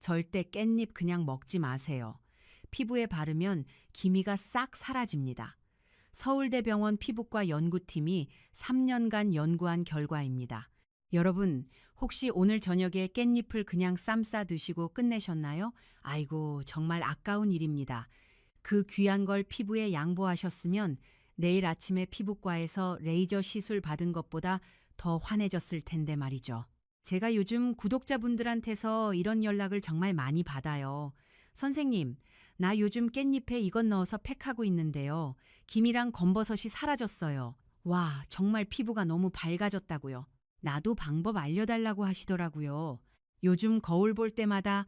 절대 깻잎 그냥 먹지 마세요. 피부에 바르면 기미가 싹 사라집니다. 서울대병원 피부과 연구팀이 3년간 연구한 결과입니다. 여러분, 혹시 오늘 저녁에 깻잎을 그냥 쌈 싸 드시고 끝내셨나요? 아이고, 정말 아까운 일입니다. 그 귀한 걸 피부에 양보하셨으면 내일 아침에 피부과에서 레이저 시술 받은 것보다 더 환해졌을 텐데 말이죠. 제가 요즘 구독자분들한테서 이런 연락을 정말 많이 받아요. 선생님, 나 요즘 깻잎에 이것 넣어서 팩하고 있는데요. 김이랑 검버섯이 사라졌어요. 와, 정말 피부가 너무 밝아졌다고요. 나도 방법 알려달라고 하시더라고요. 요즘 거울 볼 때마다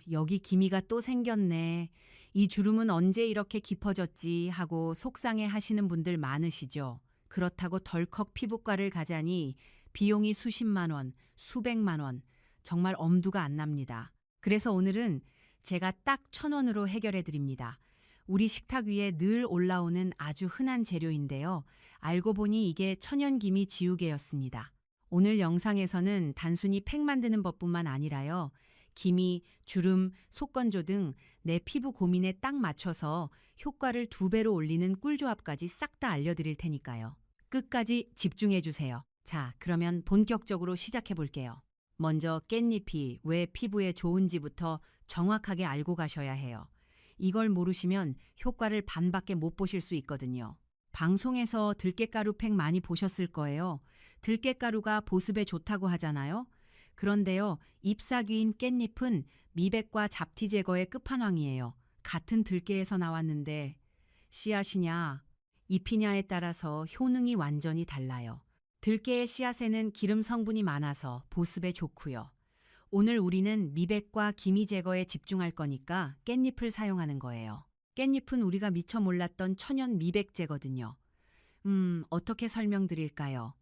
여기 기미가 또 생겼네. 이 주름은 언제 이렇게 깊어졌지 하고 속상해 하시는 분들 많으시죠. 그렇다고 덜컥 피부과를 가자니 비용이 수십만 원, 수백만 원, 정말 엄두가 안 납니다. 그래서 오늘은 제가 딱 1,000원으로 해결해 드립니다. 우리 식탁 위에 늘 올라오는 아주 흔한 재료인데요. 알고 보니 이게 천연기미 지우개였습니다. 오늘 영상에서는 단순히 팩 만드는 법뿐만 아니라요. 기미, 주름, 속건조 등 내 피부 고민에 딱 맞춰서 효과를 2배로 올리는 꿀조합까지 싹 다 알려드릴 테니까요. 끝까지 집중해 주세요. 자, 그러면 본격적으로 시작해 볼게요. 먼저 깻잎이 왜 피부에 좋은지부터 정확하게 알고 가셔야 해요. 이걸 모르시면 효과를 반밖에 못 보실 수 있거든요. 방송에서 들깨가루 팩 많이 보셨을 거예요. 들깨가루가 보습에 좋다고 하잖아요. 그런데요, 잎사귀인 깻잎은 미백과 잡티 제거의 끝판왕이에요. 같은 들깨에서 나왔는데 씨앗이냐, 잎이냐에 따라서 효능이 완전히 달라요. 들깨의 씨앗에는 기름 성분이 많아서 보습에 좋고요. 오늘 우리는 미백과 기미 제거에 집중할 거니까 깻잎을 사용하는 거예요. 깻잎은 우리가 미처 몰랐던 천연 미백제거든요. 어떻게 설명드릴까요?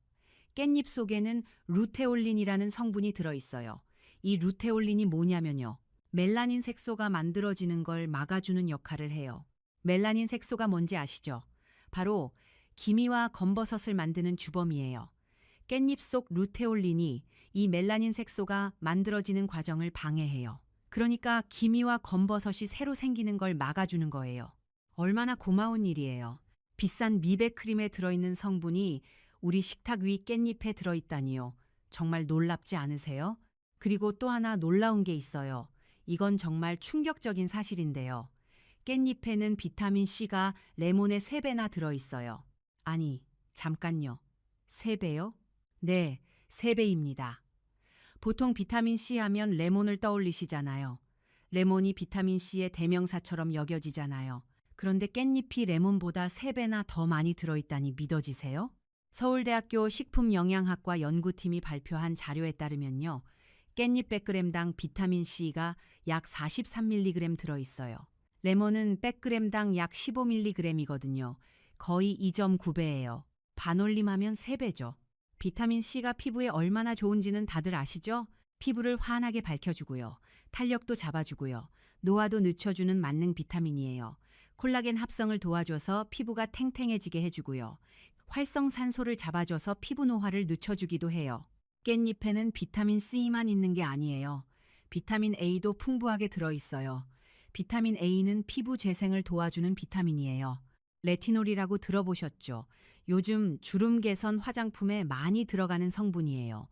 깻잎 속에는 루테올린이라는 성분이 들어있어요. 이 루테올린이 뭐냐면요. 멜라닌 색소가 만들어지는 걸 막아주는 역할을 해요. 멜라닌 색소가 뭔지 아시죠? 바로 기미와 검버섯을 만드는 주범이에요. 깻잎 속 루테올린이 이 멜라닌 색소가 만들어지는 과정을 방해해요. 그러니까 기미와 검버섯이 새로 생기는 걸 막아주는 거예요. 얼마나 고마운 일이에요. 비싼 미백 크림에 들어있는 성분이 우리 식탁 위 깻잎에 들어있다니요. 정말 놀랍지 않으세요? 그리고 또 하나 놀라운 게 있어요. 이건 정말 충격적인 사실인데요. 깻잎에는 비타민C가 레몬의 3배나 들어있어요. 아니, 잠깐요. 3배요? 네, 3배입니다. 보통 비타민C 하면 레몬을 떠올리시잖아요. 레몬이 비타민C의 대명사처럼 여겨지잖아요. 그런데 깻잎이 레몬보다 3배나 더 많이 들어있다니 믿어지세요? 서울대학교 식품영양학과 연구팀이 발표한 자료에 따르면요. 깻잎 100g당 비타민C가 약 43mg 들어있어요. 레몬은 100g당 약 15mg이거든요. 거의 2.9배예요. 반올림하면 3배죠. 비타민C가 피부에 얼마나 좋은지는 다들 아시죠? 피부를 환하게 밝혀주고요. 탄력도 잡아주고요. 노화도 늦춰주는 만능 비타민이에요. 콜라겐 합성을 도와줘서 피부가 탱탱해지게 해주고요. 활성산소를 잡아줘서 피부 노화를 늦춰주기도 해요. 깻잎에는 비타민 C만 있는 게 아니에요. 비타민 A도 풍부하게 들어있어요. 비타민 A는 피부 재생을 도와주는 비타민이에요. 레티놀이라고 들어보셨죠? 요즘 주름 개선 화장품에 많이 들어가는 성분이에요.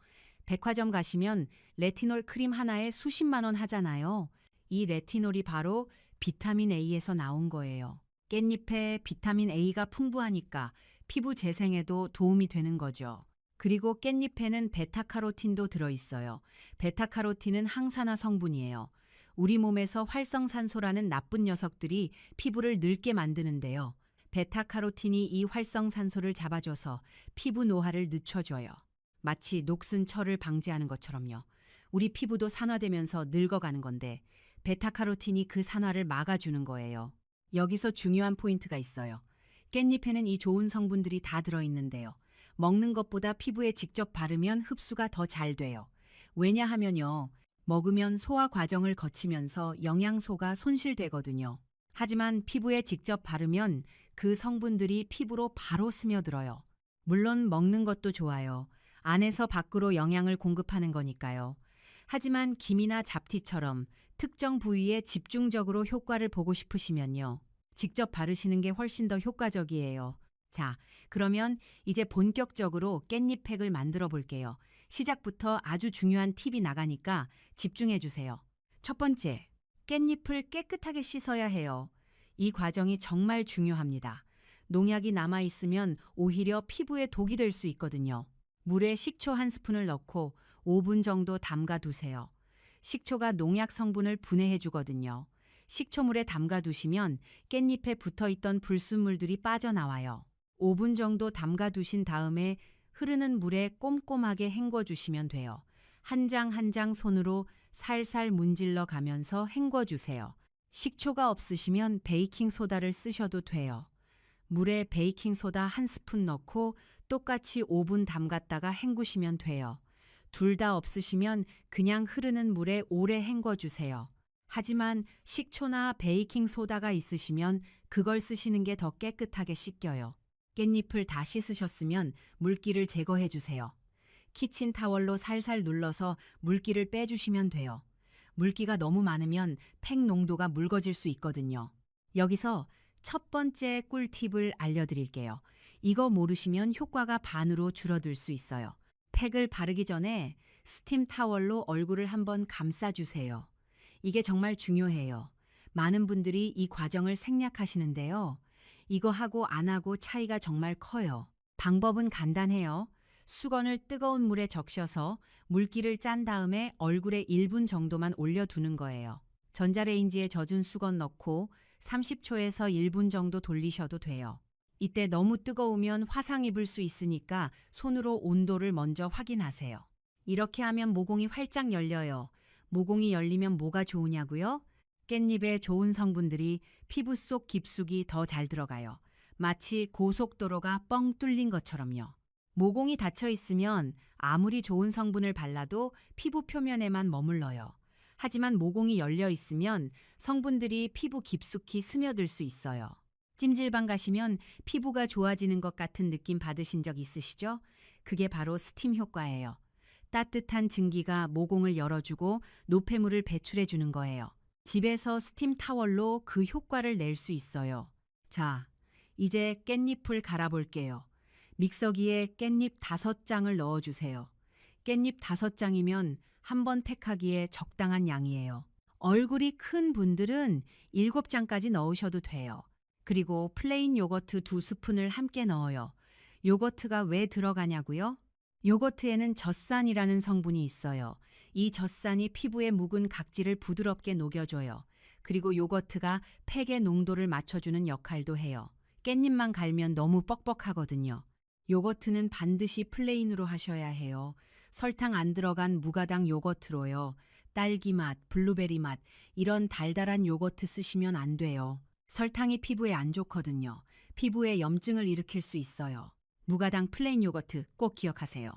백화점 가시면 레티놀 크림 하나에 수십만 원 하잖아요. 이 레티놀이 바로 비타민 A에서 나온 거예요. 깻잎에 비타민 A가 풍부하니까 피부 재생에도 도움이 되는 거죠. 그리고 깻잎에는 베타카로틴도 들어있어요. 베타카로틴은 항산화 성분이에요. 우리 몸에서 활성산소라는 나쁜 녀석들이 피부를 늙게 만드는데요. 베타카로틴이 이 활성산소를 잡아줘서 피부 노화를 늦춰줘요. 마치 녹슨 철을 방지하는 것처럼요. 우리 피부도 산화되면서 늙어가는 건데 베타카로틴이 그 산화를 막아주는 거예요. 여기서 중요한 포인트가 있어요. 깻잎에는 이 좋은 성분들이 다 들어있는데요. 먹는 것보다 피부에 직접 바르면 흡수가 더 잘 돼요. 왜냐하면요. 먹으면 소화 과정을 거치면서 영양소가 손실되거든요. 하지만 피부에 직접 바르면 그 성분들이 피부로 바로 스며들어요. 물론 먹는 것도 좋아요. 안에서 밖으로 영양을 공급하는 거니까요. 하지만 김이나 잡티처럼 특정 부위에 집중적으로 효과를 보고 싶으시면요. 직접 바르시는 게 훨씬 더 효과적이에요. 자, 그러면 이제 본격적으로 깻잎팩을 만들어 볼게요. 시작부터 아주 중요한 팁이 나가니까 집중해 주세요. 첫 번째, 깻잎을 깨끗하게 씻어야 해요. 이 과정이 정말 중요합니다. 농약이 남아있으면 오히려 피부에 독이 될 수 있거든요. 물에 식초 한 스푼을 넣고 5분 정도 담가 두세요. 식초가 농약 성분을 분해해 주거든요. 식초물에 담가 두시면 깻잎에 붙어 있던 불순물들이 빠져나와요. 5분 정도 담가 두신 다음에 흐르는 물에 꼼꼼하게 헹궈 주시면 돼요. 한 장 한 장 손으로 살살 문질러 가면서 헹궈 주세요. 식초가 없으시면 베이킹 소다를 쓰셔도 돼요. 물에 베이킹 소다 한 스푼 넣고 똑같이 5분 담갔다가 헹구시면 돼요. 둘 다 없으시면 그냥 흐르는 물에 오래 헹궈 주세요. 하지만 식초나 베이킹 소다가 있으시면 그걸 쓰시는 게 더 깨끗하게 씻겨요. 깻잎을 다 씻으셨으면 물기를 제거해 주세요. 키친타월로 살살 눌러서 물기를 빼주시면 돼요. 물기가 너무 많으면 팩 농도가 묽어질 수 있거든요. 여기서 첫 번째 꿀팁을 알려드릴게요. 이거 모르시면 효과가 반으로 줄어들 수 있어요. 팩을 바르기 전에 스팀 타월로 얼굴을 한번 감싸주세요. 이게 정말 중요해요. 많은 분들이 이 과정을 생략하시는데요. 이거 하고 안 하고 차이가 정말 커요. 방법은 간단해요. 수건을 뜨거운 물에 적셔서 물기를 짠 다음에 얼굴에 1분 정도만 올려두는 거예요. 전자레인지에 젖은 수건 넣고 30초에서 1분 정도 돌리셔도 돼요. 이때 너무 뜨거우면 화상 입을 수 있으니까 손으로 온도를 먼저 확인하세요. 이렇게 하면 모공이 활짝 열려요. 모공이 열리면 뭐가 좋으냐고요? 깻잎에 좋은 성분들이 피부 속 깊숙이 더 잘 들어가요. 마치 고속도로가 뻥 뚫린 것처럼요. 모공이 닫혀 있으면 아무리 좋은 성분을 발라도 피부 표면에만 머물러요. 하지만 모공이 열려 있으면 성분들이 피부 깊숙이 스며들 수 있어요. 찜질방 가시면 피부가 좋아지는 것 같은 느낌 받으신 적 있으시죠? 그게 바로 스팀 효과예요. 따뜻한 증기가 모공을 열어주고 노폐물을 배출해 주는 거예요. 집에서 스팀 타월로 그 효과를 낼 수 있어요. 자, 이제 깻잎을 갈아볼게요. 믹서기에 깻잎 5장을 넣어주세요. 깻잎 5장이면 한 번 팩하기에 적당한 양이에요. 얼굴이 큰 분들은 7장까지 넣으셔도 돼요. 그리고 플레인 요거트 2스푼을 함께 넣어요. 요거트가 왜 들어가냐고요? 요거트에는 젖산이라는 성분이 있어요. 이 젖산이 피부에 묵은 각질을 부드럽게 녹여줘요. 그리고 요거트가 팩의 농도를 맞춰주는 역할도 해요. 깻잎만 갈면 너무 뻑뻑하거든요. 요거트는 반드시 플레인으로 하셔야 해요. 설탕 안 들어간 무가당 요거트로요. 딸기 맛, 블루베리 맛, 이런 달달한 요거트 쓰시면 안 돼요. 설탕이 피부에 안 좋거든요. 피부에 염증을 일으킬 수 있어요. 무가당 플레인 요거트 꼭 기억하세요.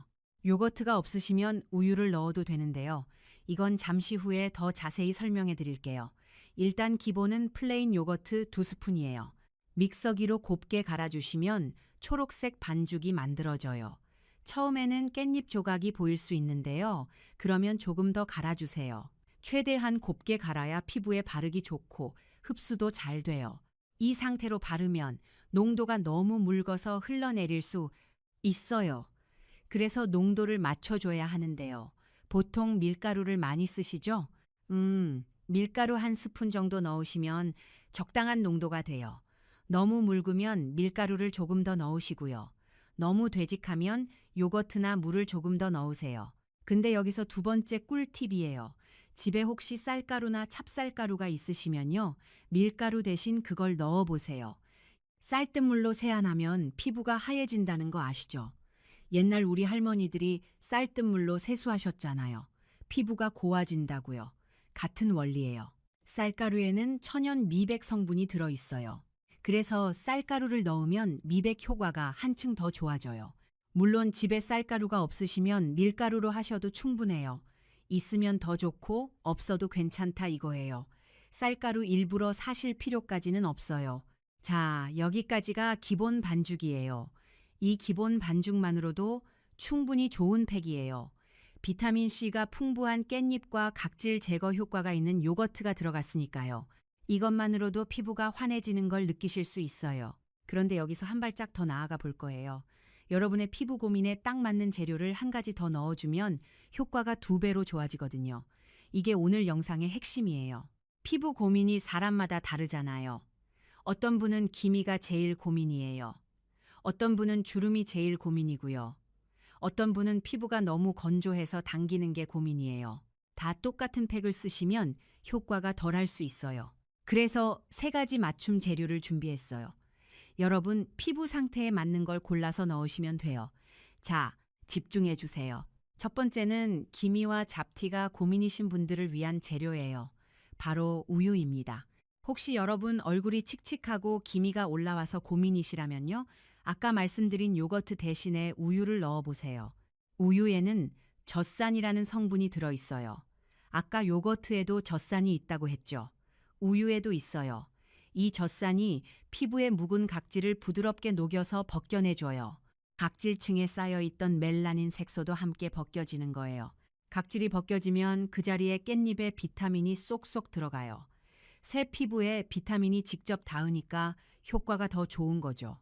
요거트가 없으시면 우유를 넣어도 되는데요. 이건 잠시 후에 더 자세히 설명해 드릴게요. 일단 기본은 플레인 요거트 2스푼이에요. 믹서기로 곱게 갈아주시면 초록색 반죽이 만들어져요. 처음에는 깻잎 조각이 보일 수 있는데요. 그러면 조금 더 갈아주세요. 최대한 곱게 갈아야 피부에 바르기 좋고 흡수도 잘 돼요. 이 상태로 바르면 농도가 너무 묽어서 흘러내릴 수 있어요. 그래서 농도를 맞춰줘야 하는데요. 보통 밀가루를 많이 쓰시죠? 밀가루 한 스푼 정도 넣으시면 적당한 농도가 돼요. 너무 묽으면 밀가루를 조금 더 넣으시고요. 너무 되직하면 요거트나 물을 조금 더 넣으세요. 근데 여기서 두 번째 꿀팁이에요. 집에 혹시 쌀가루나 찹쌀가루가 있으시면요. 밀가루 대신 그걸 넣어보세요. 쌀뜨물로 세안하면 피부가 하얘진다는 거 아시죠? 옛날 우리 할머니들이 쌀뜨물로 세수하셨잖아요. 피부가 고와진다고요. 같은 원리예요. 쌀가루에는 천연 미백 성분이 들어있어요. 그래서 쌀가루를 넣으면 미백 효과가 한층 더 좋아져요. 물론 집에 쌀가루가 없으시면 밀가루로 하셔도 충분해요. 있으면 더 좋고 없어도 괜찮다 이거예요. 쌀가루 일부러 사실 필요까지는 없어요. 자, 여기까지가 기본 반죽이에요. 이 기본 반죽만으로도 충분히 좋은 팩이에요. 비타민 C가 풍부한 깻잎과 각질 제거 효과가 있는 요거트가 들어갔으니까요. 이것만으로도 피부가 환해지는 걸 느끼실 수 있어요. 그런데 여기서 한 발짝 더 나아가 볼 거예요. 여러분의 피부 고민에 딱 맞는 재료를 한 가지 더 넣어주면 효과가 2배로 좋아지거든요. 이게 오늘 영상의 핵심이에요. 피부 고민이 사람마다 다르잖아요. 어떤 분은 기미가 제일 고민이에요. 어떤 분은 주름이 제일 고민이고요. 어떤 분은 피부가 너무 건조해서 당기는 게 고민이에요. 다 똑같은 팩을 쓰시면 효과가 덜할 수 있어요. 그래서 3가지 맞춤 재료를 준비했어요. 여러분, 피부 상태에 맞는 걸 골라서 넣으시면 돼요. 자, 집중해 주세요. 첫 번째는 기미와 잡티가 고민이신 분들을 위한 재료예요. 바로 우유입니다. 혹시 여러분 얼굴이 칙칙하고 기미가 올라와서 고민이시라면요. 아까 말씀드린 요거트 대신에 우유를 넣어보세요. 우유에는 젖산이라는 성분이 들어있어요. 아까 요거트에도 젖산이 있다고 했죠. 우유에도 있어요. 이 젖산이 피부의 묵은 각질을 부드럽게 녹여서 벗겨내줘요. 각질층에 쌓여있던 멜라닌 색소도 함께 벗겨지는 거예요. 각질이 벗겨지면 그 자리에 깻잎에 비타민이 쏙쏙 들어가요. 새 피부에 비타민이 직접 닿으니까 효과가 더 좋은 거죠.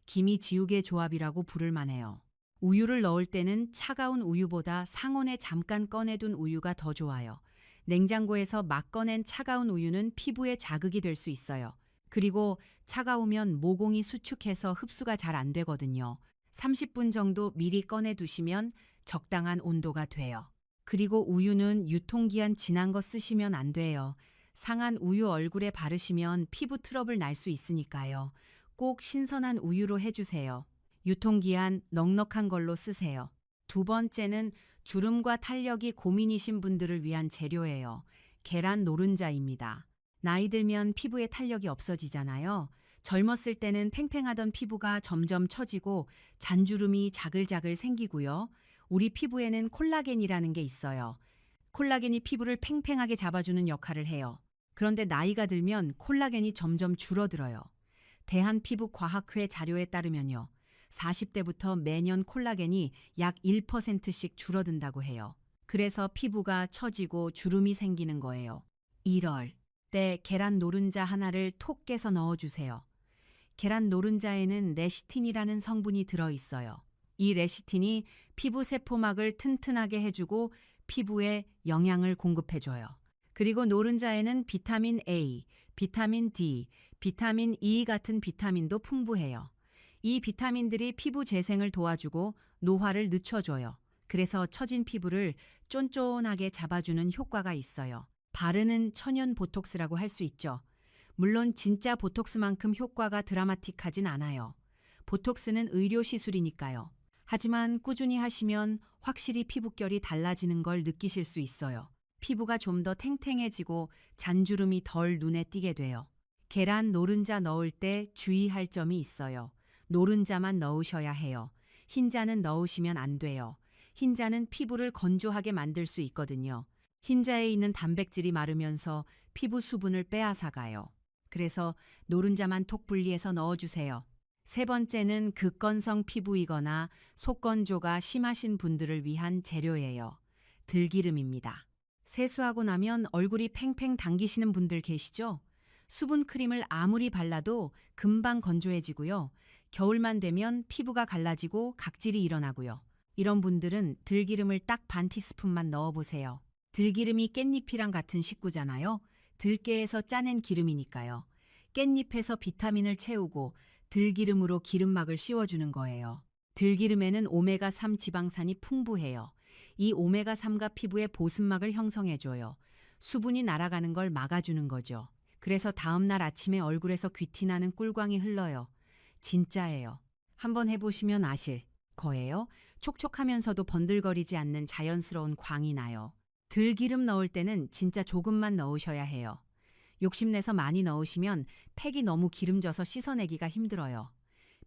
기미 지우개 조합이라고 부를 만해요. 우유를 넣을 때는 차가운 우유보다 상온에 잠깐 꺼내둔 우유가 더 좋아요. 냉장고에서 막 꺼낸 차가운 우유는 피부에 자극이 될 수 있어요. 그리고 차가우면 모공이 수축해서 흡수가 잘 안 되거든요. 30분 정도 미리 꺼내 두시면 적당한 온도가 돼요. 그리고 우유는 유통기한 지난 거 쓰시면 안 돼요. 상한 우유 얼굴에 바르시면 피부 트러블 날 수 있으니까요. 꼭 신선한 우유로 해주세요. 유통기한 넉넉한 걸로 쓰세요. 2번째는 주름과 탄력이 고민이신 분들을 위한 재료예요. 계란 노른자입니다. 나이 들면 피부에 탄력이 없어지잖아요. 젊었을 때는 팽팽하던 피부가 점점 처지고 잔주름이 자글자글 생기고요. 우리 피부에는 콜라겐이라는 게 있어요. 콜라겐이 피부를 팽팽하게 잡아주는 역할을 해요. 그런데 나이가 들면 콜라겐이 점점 줄어들어요. 대한피부과학회 자료에 따르면요. 40대부터 매년 콜라겐이 약 1%씩 줄어든다고 해요. 그래서 피부가 처지고 주름이 생기는 거예요. 1월 때 계란 노른자 하나를 톡 깨서 넣어주세요. 계란 노른자에는 레시틴이라는 성분이 들어있어요. 이 레시틴이 피부 세포막을 튼튼하게 해주고 피부에 영양을 공급해줘요. 그리고 노른자에는 비타민 A, 비타민 D, 비타민 E 같은 비타민도 풍부해요. 이 비타민들이 피부 재생을 도와주고 노화를 늦춰줘요. 그래서 처진 피부를 쫀쫀하게 잡아주는 효과가 있어요. 바르는 천연 보톡스라고 할 수 있죠. 물론 진짜 보톡스만큼 효과가 드라마틱하진 않아요. 보톡스는 의료 시술이니까요. 하지만 꾸준히 하시면 확실히 피부결이 달라지는 걸 느끼실 수 있어요. 피부가 좀 더 탱탱해지고 잔주름이 덜 눈에 띄게 돼요. 계란 노른자 넣을 때 주의할 점이 있어요. 노른자만 넣으셔야 해요. 흰자는 넣으시면 안 돼요. 흰자는 피부를 건조하게 만들 수 있거든요. 흰자에 있는 단백질이 마르면서 피부 수분을 빼앗아가요. 그래서 노른자만 톡 분리해서 넣어주세요. 3번째는 극건성 피부이거나 속건조가 심하신 분들을 위한 재료예요. 들기름입니다. 세수하고 나면 얼굴이 팽팽 당기시는 분들 계시죠? 수분 크림을 아무리 발라도 금방 건조해지고요. 겨울만 되면 피부가 갈라지고 각질이 일어나고요. 이런 분들은 들기름을 딱 반 티스푼만 넣어보세요. 들기름이 깻잎이랑 같은 식구잖아요. 들깨에서 짜낸 기름이니까요. 깻잎에서 비타민을 채우고 들기름으로 기름막을 씌워주는 거예요. 들기름에는 오메가3 지방산이 풍부해요. 이 오메가3가 피부에 보습막을 형성해줘요. 수분이 날아가는 걸 막아주는 거죠. 그래서 다음날 아침에 얼굴에서 귀티나는 꿀광이 흘러요. 진짜예요. 한번 해보시면 아실 거예요. 촉촉하면서도 번들거리지 않는 자연스러운 광이 나요. 들기름 넣을 때는 진짜 조금만 넣으셔야 해요. 욕심내서 많이 넣으시면 팩이 너무 기름져서 씻어내기가 힘들어요.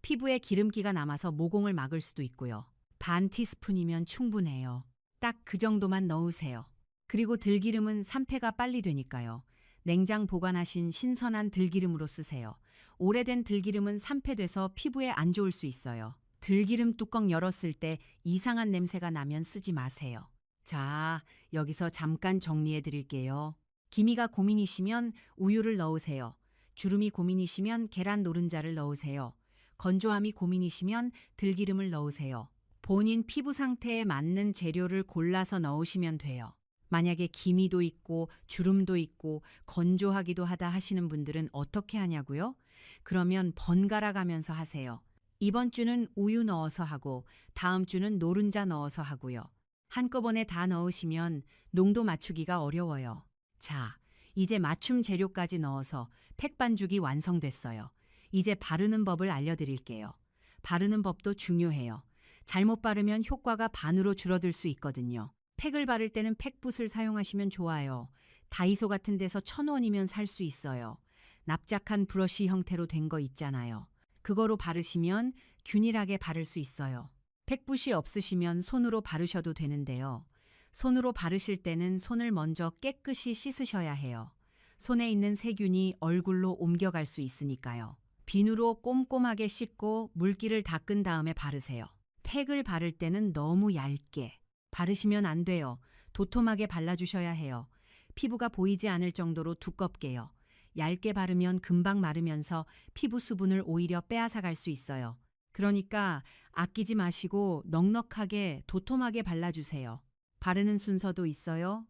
피부에 기름기가 남아서 모공을 막을 수도 있고요. 반 티스푼이면 충분해요. 딱 그 정도만 넣으세요. 그리고 들기름은 산패가 빨리 되니까요. 냉장 보관하신 신선한 들기름으로 쓰세요. 오래된 들기름은 산패돼서 피부에 안 좋을 수 있어요. 들기름 뚜껑 열었을 때 이상한 냄새가 나면 쓰지 마세요. 자, 여기서 잠깐 정리해 드릴게요. 기미가 고민이시면 우유를 넣으세요. 주름이 고민이시면 계란 노른자를 넣으세요. 건조함이 고민이시면 들기름을 넣으세요. 본인 피부 상태에 맞는 재료를 골라서 넣으시면 돼요. 만약에 기미도 있고 주름도 있고 건조하기도 하다 하시는 분들은 어떻게 하냐고요? 그러면 번갈아 가면서 하세요. 이번 주는 우유 넣어서 하고 다음 주는 노른자 넣어서 하고요. 한꺼번에 다 넣으시면 농도 맞추기가 어려워요. 자, 이제 맞춤 재료까지 넣어서 팩 반죽이 완성됐어요. 이제 바르는 법을 알려드릴게요. 바르는 법도 중요해요. 잘못 바르면 효과가 반으로 줄어들 수 있거든요. 팩을 바를 때는 팩붓을 사용하시면 좋아요. 다이소 같은 데서 1,000원이면 살 수 있어요. 납작한 브러쉬 형태로 된 거 있잖아요. 그거로 바르시면 균일하게 바를 수 있어요. 팩붓이 없으시면 손으로 바르셔도 되는데요. 손으로 바르실 때는 손을 먼저 깨끗이 씻으셔야 해요. 손에 있는 세균이 얼굴로 옮겨갈 수 있으니까요. 비누로 꼼꼼하게 씻고 물기를 닦은 다음에 바르세요. 팩을 바를 때는 너무 얇게 바르시면 안 돼요. 도톰하게 발라주셔야 해요. 피부가 보이지 않을 정도로 두껍게요. 얇게 바르면 금방 마르면서 피부 수분을 오히려 빼앗아갈 수 있어요. 그러니까 아끼지 마시고 넉넉하게 도톰하게 발라주세요. 바르는 순서도 있어요.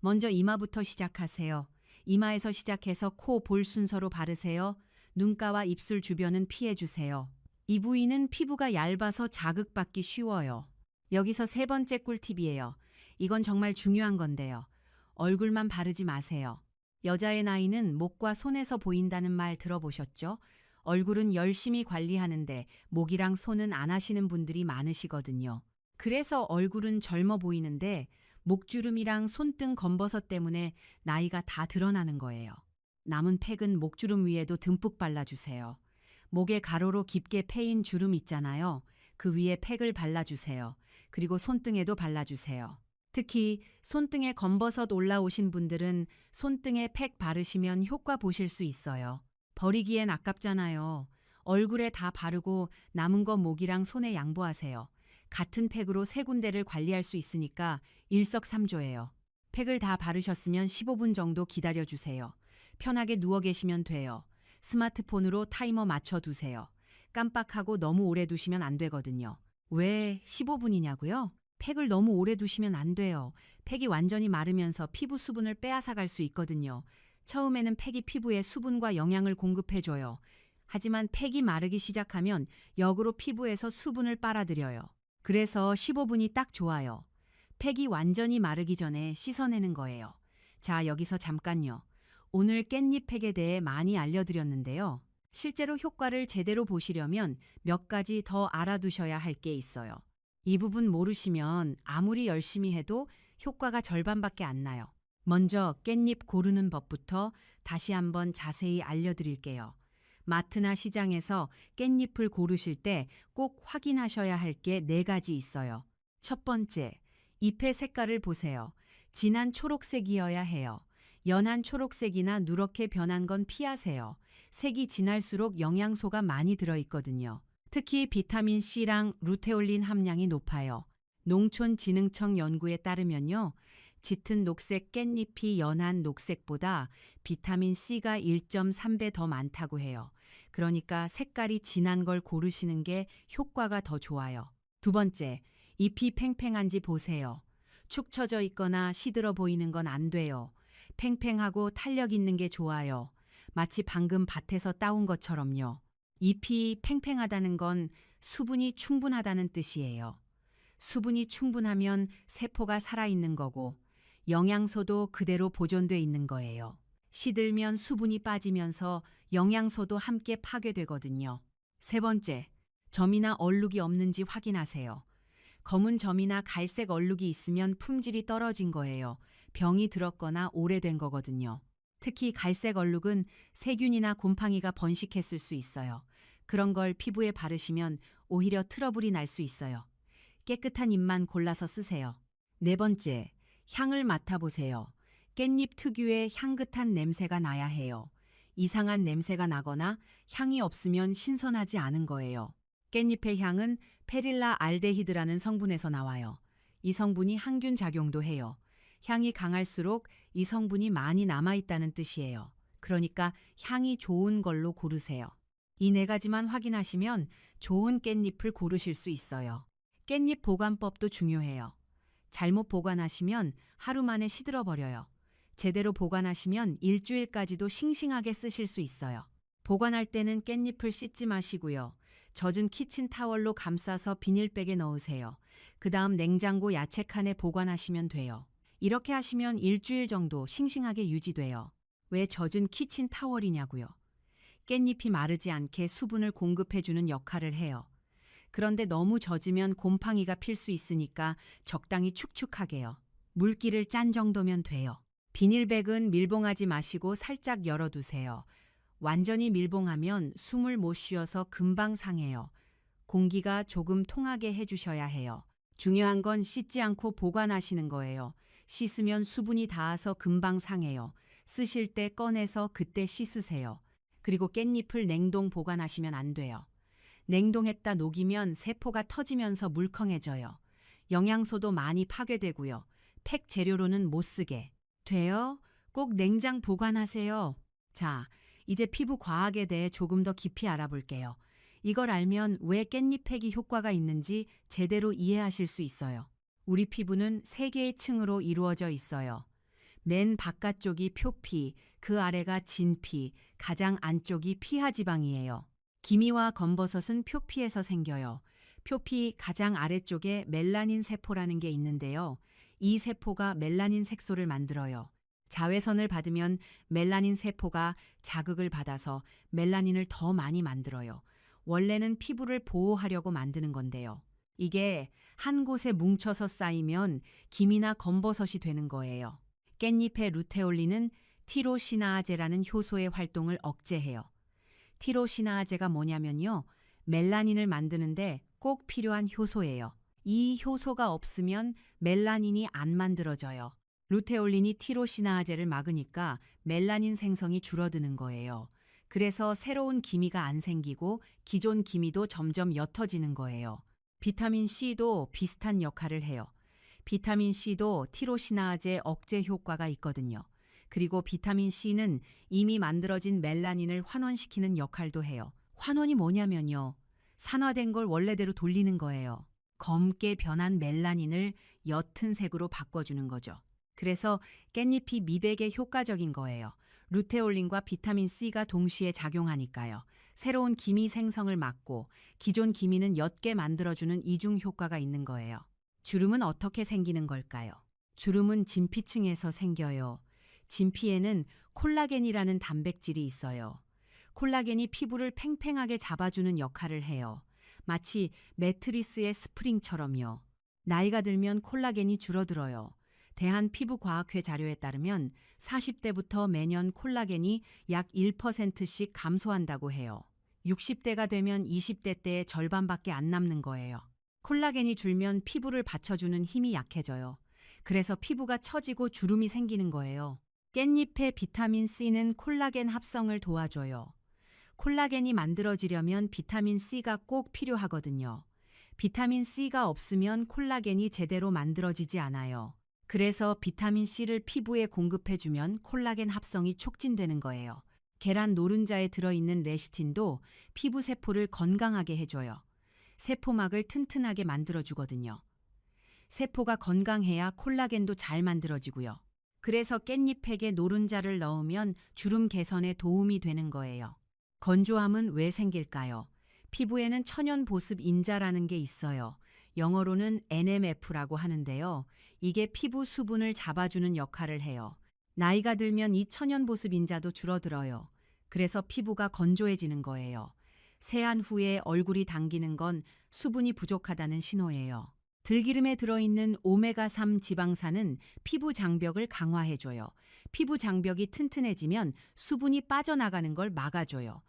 먼저 이마부터 시작하세요. 이마에서 시작해서 코, 볼 순서로 바르세요. 눈가와 입술 주변은 피해주세요. 이 부위는 피부가 얇아서 자극받기 쉬워요. 여기서 세 번째 꿀팁이에요. 이건 정말 중요한 건데요. 얼굴만 바르지 마세요. 여자의 나이는 목과 손에서 보인다는 말 들어보셨죠? 얼굴은 열심히 관리하는데 목이랑 손은 안 하시는 분들이 많으시거든요. 그래서 얼굴은 젊어 보이는데 목주름이랑 손등 검버섯 때문에 나이가 다 드러나는 거예요. 남은 팩은 목주름 위에도 듬뿍 발라주세요. 목에 가로로 깊게 패인 주름 있잖아요. 그 위에 팩을 발라주세요. 그리고 손등에도 발라주세요. 특히 손등에 검버섯 올라오신 분들은 손등에 팩 바르시면 효과 보실 수 있어요. 버리기엔 아깝잖아요. 얼굴에 다 바르고 남은 거 목이랑 손에 양보하세요. 같은 팩으로 세 군데를 관리할 수 있으니까 일석삼조예요. 팩을 다 바르셨으면 15분 정도 기다려주세요. 편하게 누워 계시면 돼요. 스마트폰으로 타이머 맞춰두세요. 깜빡하고 너무 오래 두시면 안 되거든요. 왜 15분이냐고요? 팩을 너무 오래 두시면 안 돼요. 팩이 완전히 마르면서 피부 수분을 빼앗아갈 수 있거든요. 처음에는 팩이 피부에 수분과 영양을 공급해줘요. 하지만 팩이 마르기 시작하면 역으로 피부에서 수분을 빨아들여요. 그래서 15분이 딱 좋아요. 팩이 완전히 마르기 전에 씻어내는 거예요. 자, 여기서 잠깐요. 오늘 깻잎 팩에 대해 많이 알려드렸는데요. 실제로 효과를 제대로 보시려면 몇 가지 더 알아두셔야 할 게 있어요. 이 부분 모르시면 아무리 열심히 해도 효과가 절반밖에 안 나요. 먼저 깻잎 고르는 법부터 다시 한번 자세히 알려드릴게요. 마트나 시장에서 깻잎을 고르실 때 꼭 확인하셔야 할 게 4가지 있어요. 첫 번째, 잎의 색깔을 보세요. 진한 초록색이어야 해요. 연한 초록색이나 누렇게 변한 건 피하세요. 색이 진할수록 영양소가 많이 들어있거든요. 특히 비타민 C랑 루테올린 함량이 높아요. 농촌진흥청 연구에 따르면요. 짙은 녹색 깻잎이 연한 녹색보다 비타민 C가 1.3배 더 많다고 해요. 그러니까 색깔이 진한 걸 고르시는 게 효과가 더 좋아요. 두 번째, 잎이 팽팽한지 보세요. 축 처져 있거나 시들어 보이는 건 안 돼요. 팽팽하고 탄력 있는 게 좋아요. 마치 방금 밭에서 따온 것처럼요. 잎이 팽팽하다는 건 수분이 충분하다는 뜻이에요. 수분이 충분하면 세포가 살아있는 거고 영양소도 그대로 보존돼 있는 거예요. 시들면 수분이 빠지면서 영양소도 함께 파괴되거든요. 세 번째, 점이나 얼룩이 없는지 확인하세요. 검은 점이나 갈색 얼룩이 있으면 품질이 떨어진 거예요. 병이 들었거나 오래된 거거든요. 특히 갈색 얼룩은 세균이나 곰팡이가 번식했을 수 있어요. 그런 걸 피부에 바르시면 오히려 트러블이 날 수 있어요. 깨끗한 잎만 골라서 쓰세요. 네 번째, 향을 맡아보세요. 깻잎 특유의 향긋한 냄새가 나야 해요. 이상한 냄새가 나거나 향이 없으면 신선하지 않은 거예요. 깻잎의 향은 페릴라 알데히드라는 성분에서 나와요. 이 성분이 항균 작용도 해요. 향이 강할수록 이 성분이 많이 남아있다는 뜻이에요. 그러니까 향이 좋은 걸로 고르세요. 이 네 가지만 확인하시면 좋은 깻잎을 고르실 수 있어요. 깻잎 보관법도 중요해요. 잘못 보관하시면 하루 만에 시들어버려요. 제대로 보관하시면 일주일까지도 싱싱하게 쓰실 수 있어요. 보관할 때는 깻잎을 씻지 마시고요. 젖은 키친타월로 감싸서 비닐백에 넣으세요. 그 다음 냉장고 야채칸에 보관하시면 돼요. 이렇게 하시면 일주일 정도 싱싱하게 유지돼요. 왜 젖은 키친타월이냐고요? 깻잎이 마르지 않게 수분을 공급해주는 역할을 해요. 그런데 너무 젖으면 곰팡이가 필 수 있으니까 적당히 축축하게요. 물기를 짠 정도면 돼요. 비닐백은 밀봉하지 마시고 살짝 열어두세요. 완전히 밀봉하면 숨을 못 쉬어서 금방 상해요. 공기가 조금 통하게 해주셔야 해요. 중요한 건 씻지 않고 보관하시는 거예요. 씻으면 수분이 닿아서 금방 상해요. 쓰실 때 꺼내서 그때 씻으세요. 그리고 깻잎을 냉동 보관하시면 안 돼요. 냉동했다 녹이면 세포가 터지면서 물컹해져요. 영양소도 많이 파괴되고요. 팩 재료로는 못 쓰게 돼요. 꼭 냉장 보관하세요. 자, 이제 피부 과학에 대해 조금 더 깊이 알아볼게요. 이걸 알면 왜 깻잎 팩이 효과가 있는지 제대로 이해하실 수 있어요. 우리 피부는 세 개의 층으로 이루어져 있어요. 맨 바깥쪽이 표피, 그 아래가 진피, 가장 안쪽이 피하지방이에요. 기미와 검버섯은 표피에서 생겨요. 표피 가장 아래쪽에 멜라닌 세포라는 게 있는데요. 이 세포가 멜라닌 색소를 만들어요. 자외선을 받으면 멜라닌 세포가 자극을 받아서 멜라닌을 더 많이 만들어요. 원래는 피부를 보호하려고 만드는 건데요. 이게 한 곳에 뭉쳐서 쌓이면 기미나 검버섯이 되는 거예요. 깻잎의 루테올린은 티로시나아제라는 효소의 활동을 억제해요. 티로시나아제가 뭐냐면요. 멜라닌을 만드는데 꼭 필요한 효소예요. 이 효소가 없으면 멜라닌이 안 만들어져요. 루테올린이 티로시나아제를 막으니까 멜라닌 생성이 줄어드는 거예요. 그래서 새로운 기미가 안 생기고 기존 기미도 점점 옅어지는 거예요. 비타민 C도 비슷한 역할을 해요. 비타민 C도 티로시나아제 억제 효과가 있거든요. 그리고 비타민 C는 이미 만들어진 멜라닌을 환원시키는 역할도 해요. 환원이 뭐냐면요. 산화된 걸 원래대로 돌리는 거예요. 검게 변한 멜라닌을 옅은 색으로 바꿔주는 거죠. 그래서 깻잎이 미백에 효과적인 거예요. 루테올린과 비타민 C가 동시에 작용하니까요. 새로운 기미 생성을 막고 기존 기미는 옅게 만들어주는 이중 효과가 있는 거예요. 주름은 어떻게 생기는 걸까요? 주름은 진피층에서 생겨요. 진피에는 콜라겐이라는 단백질이 있어요. 콜라겐이 피부를 팽팽하게 잡아주는 역할을 해요. 마치 매트리스의 스프링처럼요. 나이가 들면 콜라겐이 줄어들어요. 대한피부과학회 자료에 따르면 40대부터 매년 콜라겐이 약 1%씩 감소한다고 해요. 60대가 되면 20대 때의 절반밖에 안 남는 거예요. 콜라겐이 줄면 피부를 받쳐주는 힘이 약해져요. 그래서 피부가 처지고 주름이 생기는 거예요. 깻잎의 비타민 C는 콜라겐 합성을 도와줘요. 콜라겐이 만들어지려면 비타민 C가 꼭 필요하거든요. 비타민 C가 없으면 콜라겐이 제대로 만들어지지 않아요. 그래서 비타민 C를 피부에 공급해주면 콜라겐 합성이 촉진되는 거예요. 계란 노른자에 들어있는 레시틴도 피부 세포를 건강하게 해줘요. 세포막을 튼튼하게 만들어주거든요. 세포가 건강해야 콜라겐도 잘 만들어지고요. 그래서 깻잎팩에 노른자를 넣으면 주름 개선에 도움이 되는 거예요. 건조함은 왜 생길까요? 피부에는 천연 보습 인자라는 게 있어요. 영어로는 NMF라고 하는데요. 이게 피부 수분을 잡아주는 역할을 해요. 나이가 들면 이 천연 보습 인자도 줄어들어요. 그래서 피부가 건조해지는 거예요. 세안 후에 얼굴이 당기는 건 수분이 부족하다는 신호예요. 들기름에 들어있는 오메가3 지방산은 피부 장벽을 강화해줘요. 피부 장벽이 튼튼해지면 수분이 빠져나가는 걸 막아줘요.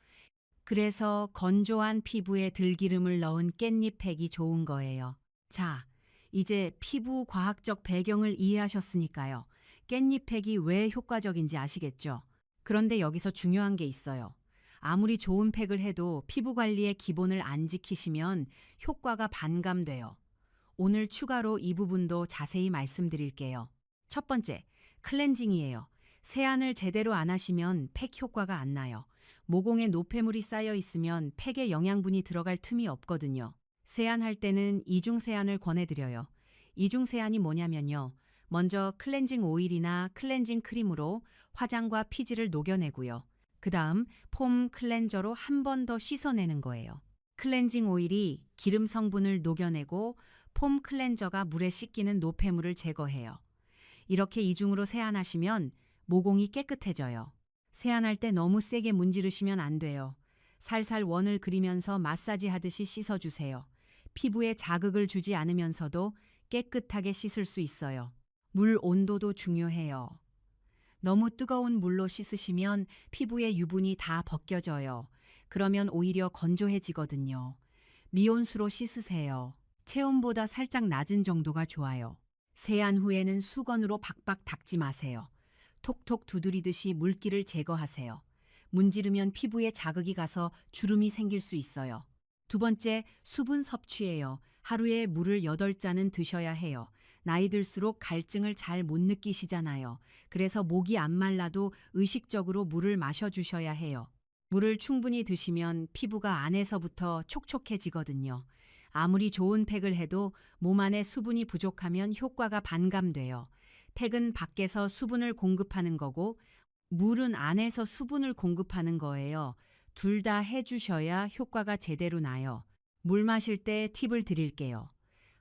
그래서 건조한 피부에 들기름을 넣은 깻잎팩이 좋은 거예요. 자, 이제 피부 과학적 배경을 이해하셨으니까요. 깻잎팩이 왜 효과적인지 아시겠죠? 그런데 여기서 중요한 게 있어요. 아무리 좋은 팩을 해도 피부 관리의 기본을 안 지키시면 효과가 반감돼요. 오늘 추가로 이 부분도 자세히 말씀드릴게요. 첫 번째, 클렌징이에요. 세안을 제대로 안 하시면 팩 효과가 안 나요. 모공에 노폐물이 쌓여 있으면 팩에 영양분이 들어갈 틈이 없거든요. 세안할 때는 이중 세안을 권해드려요. 이중 세안이 뭐냐면요. 먼저 클렌징 오일이나 클렌징 크림으로 화장과 피지를 녹여내고요. 그 다음 폼 클렌저로 한 번 더 씻어내는 거예요. 클렌징 오일이 기름 성분을 녹여내고 폼 클렌저가 물에 씻기는 노폐물을 제거해요. 이렇게 이중으로 세안하시면 모공이 깨끗해져요. 세안할 때 너무 세게 문지르시면 안 돼요. 살살 원을 그리면서 마사지 하듯이 씻어주세요. 피부에 자극을 주지 않으면서도 깨끗하게 씻을 수 있어요. 물 온도도 중요해요. 너무 뜨거운 물로 씻으시면 피부의 유분이 다 벗겨져요. 그러면 오히려 건조해지거든요. 미온수로 씻으세요. 체온보다 살짝 낮은 정도가 좋아요. 세안 후에는 수건으로 박박 닦지 마세요. 톡톡 두드리듯이 물기를 제거하세요. 문지르면 피부에 자극이 가서 주름이 생길 수 있어요. 두 번째, 수분 섭취예요. 하루에 물을 8잔은 드셔야 해요. 나이 들수록 갈증을 잘 못 느끼시잖아요. 그래서 목이 안 말라도 의식적으로 물을 마셔주셔야 해요. 물을 충분히 드시면 피부가 안에서부터 촉촉해지거든요. 아무리 좋은 팩을 해도 몸 안에 수분이 부족하면 효과가 반감돼요. 팩은 밖에서 수분을 공급하는 거고 물은 안에서 수분을 공급하는 거예요. 둘 다 해주셔야 효과가 제대로 나요. 물 마실 때 팁을 드릴게요.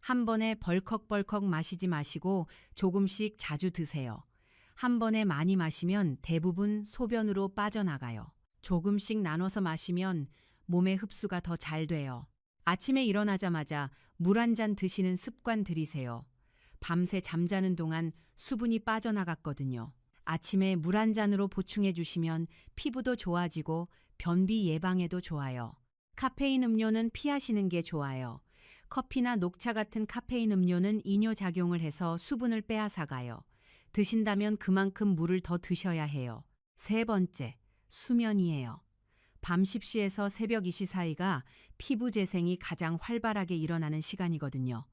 한 번에 벌컥벌컥 마시지 마시고 조금씩 자주 드세요. 한 번에 많이 마시면 대부분 소변으로 빠져나가요. 조금씩 나눠서 마시면 몸의 흡수가 더 잘 돼요. 아침에 일어나자마자 물 한 잔 드시는 습관 들이세요. 밤새 잠자는 동안 수분이 빠져나갔거든요. 아침에 물 한 잔으로 보충해 주시면 피부도 좋아지고 변비 예방에도 좋아요. 카페인 음료는 피하시는 게 좋아요. 커피나 녹차 같은 카페인 음료는 이뇨작용을 해서 수분을 빼앗아가요. 드신다면 그만큼 물을 더 드셔야 해요. 세 번째, 수면이에요. 밤 10시에서 새벽 2시 사이가 피부 재생이 가장 활발하게 일어나는 시간이거든요.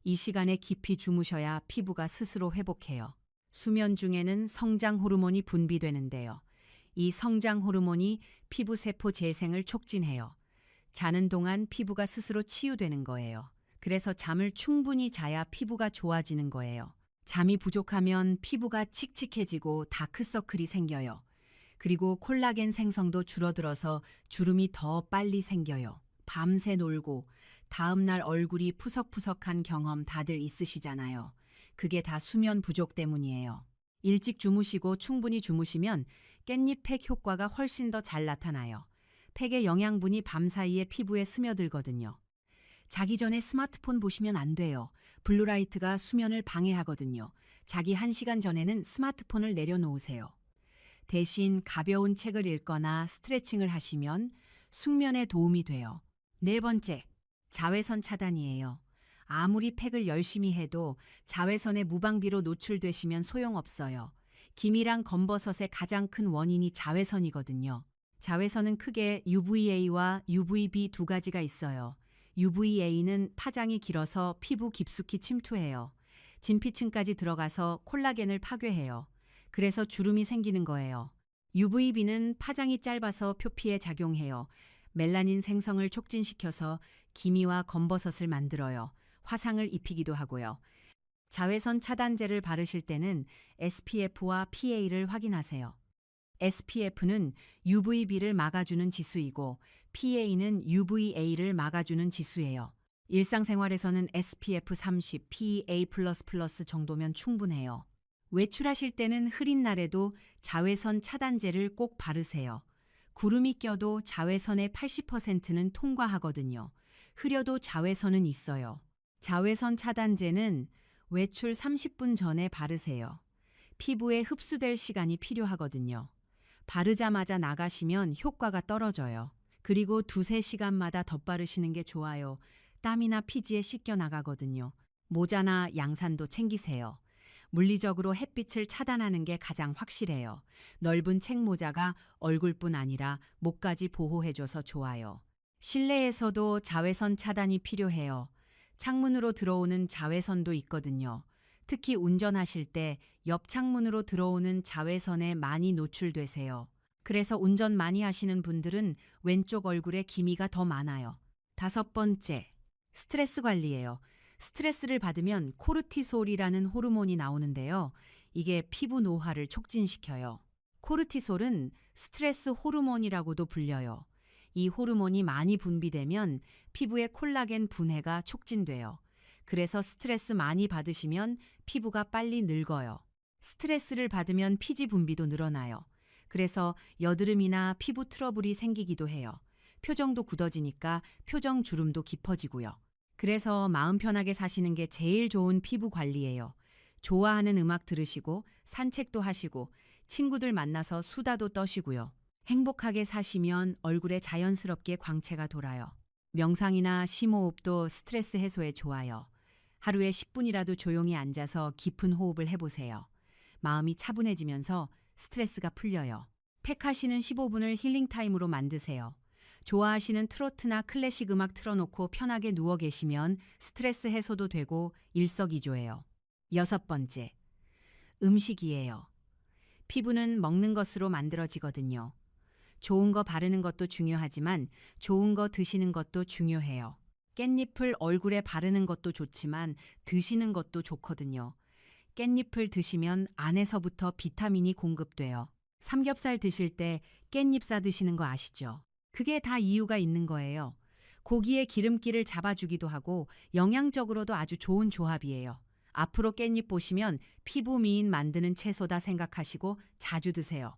이 시간에 깊이 주무셔야 피부가 스스로 회복해요. 수면 중에는 성장 호르몬이 분비되는데요. 이 성장 호르몬이 피부 세포 재생을 촉진해요. 자는 동안 피부가 스스로 치유되는 거예요. 그래서 잠을 충분히 자야 피부가 좋아지는 거예요. 잠이 부족하면 피부가 칙칙해지고 다크서클이 생겨요. 그리고 콜라겐 생성도 줄어들어서 주름이 더 빨리 생겨요. 밤새 놀고 다음날 얼굴이 푸석푸석한 경험 다들 있으시잖아요. 그게 다 수면 부족 때문이에요. 일찍 주무시고 충분히 주무시면 깻잎 팩 효과가 훨씬 더 잘 나타나요. 팩의 영양분이 밤사이에 피부에 스며들거든요. 자기 전에 스마트폰 보시면 안 돼요. 블루라이트가 수면을 방해하거든요. 자기 1시간 전에는 스마트폰을 내려놓으세요. 대신 가벼운 책을 읽거나 스트레칭을 하시면 숙면에 도움이 돼요. 네 번째, 자외선 차단이에요. 아무리 팩을 열심히 해도 자외선에 무방비로 노출되시면 소용없어요. 기미랑 검버섯의 가장 큰 원인이 자외선이거든요. 자외선은 크게 UVA와 UVB 두 가지가 있어요. UVA는 파장이 길어서 피부 깊숙이 침투해요. 진피층까지 들어가서 콜라겐을 파괴해요. 그래서 주름이 생기는 거예요. UVB는 파장이 짧아서 표피에 작용해요. 멜라닌 생성을 촉진시켜서 기미와 검버섯을 만들어요. 화상을 입히기도 하고요. 자외선 차단제를 바르실 때는 SPF와 PA를 확인하세요. SPF는 UVB를 막아주는 지수이고 PA는 UVA를 막아주는 지수예요. 일상생활에서는 SPF 30, PA++ 정도면 충분해요. 외출하실 때는 흐린 날에도 자외선 차단제를 꼭 바르세요. 구름이 껴도 자외선의 80%는 통과하거든요. 흐려도 자외선은 있어요. 자외선 차단제는 외출 30분 전에 바르세요. 피부에 흡수될 시간이 필요하거든요. 바르자마자 나가시면 효과가 떨어져요. 그리고 2~3시간마다 덧바르시는 게 좋아요. 땀이나 피지에 씻겨 나가거든요. 모자나 양산도 챙기세요. 물리적으로 햇빛을 차단하는 게 가장 확실해요. 넓은 책모자가 얼굴뿐 아니라 목까지 보호해줘서 좋아요. 실내에서도 자외선 차단이 필요해요. 창문으로 들어오는 자외선도 있거든요. 특히 운전하실 때 옆 창문으로 들어오는 자외선에 많이 노출되세요. 그래서 운전 많이 하시는 분들은 왼쪽 얼굴에 기미가 더 많아요. 5번째, 스트레스 관리예요. 스트레스를 받으면 코르티솔이라는 호르몬이 나오는데요. 이게 피부 노화를 촉진시켜요. 코르티솔은 스트레스 호르몬이라고도 불려요. 이 호르몬이 많이 분비되면 피부의 콜라겐 분해가 촉진돼요. 그래서 스트레스 많이 받으시면 피부가 빨리 늙어요. 스트레스를 받으면 피지 분비도 늘어나요. 그래서 여드름이나 피부 트러블이 생기기도 해요. 표정도 굳어지니까 표정 주름도 깊어지고요. 그래서 마음 편하게 사시는 게 제일 좋은 피부 관리예요. 좋아하는 음악 들으시고 산책도 하시고 친구들 만나서 수다도 떠시고요. 행복하게 사시면 얼굴에 자연스럽게 광채가 돌아요. 명상이나 심호흡도 스트레스 해소에 좋아요. 하루에 10분이라도 조용히 앉아서 깊은 호흡을 해보세요. 마음이 차분해지면서 스트레스가 풀려요. 팩하시는 15분을 힐링 타임으로 만드세요. 좋아하시는 트로트나 클래식 음악 틀어놓고 편하게 누워 계시면 스트레스 해소도 되고 일석이조예요. 6번째, 음식이에요. 피부는 먹는 것으로 만들어지거든요. 좋은 거 바르는 것도 중요하지만 좋은 거 드시는 것도 중요해요. 깻잎을 얼굴에 바르는 것도 좋지만 드시는 것도 좋거든요. 깻잎을 드시면 안에서부터 비타민이 공급돼요. 삼겹살 드실 때 깻잎 싸 드시는 거 아시죠? 그게 다 이유가 있는 거예요. 고기의 기름기를 잡아주기도 하고 영양적으로도 아주 좋은 조합이에요. 앞으로 깻잎 보시면 피부 미인 만드는 채소다 생각하시고 자주 드세요.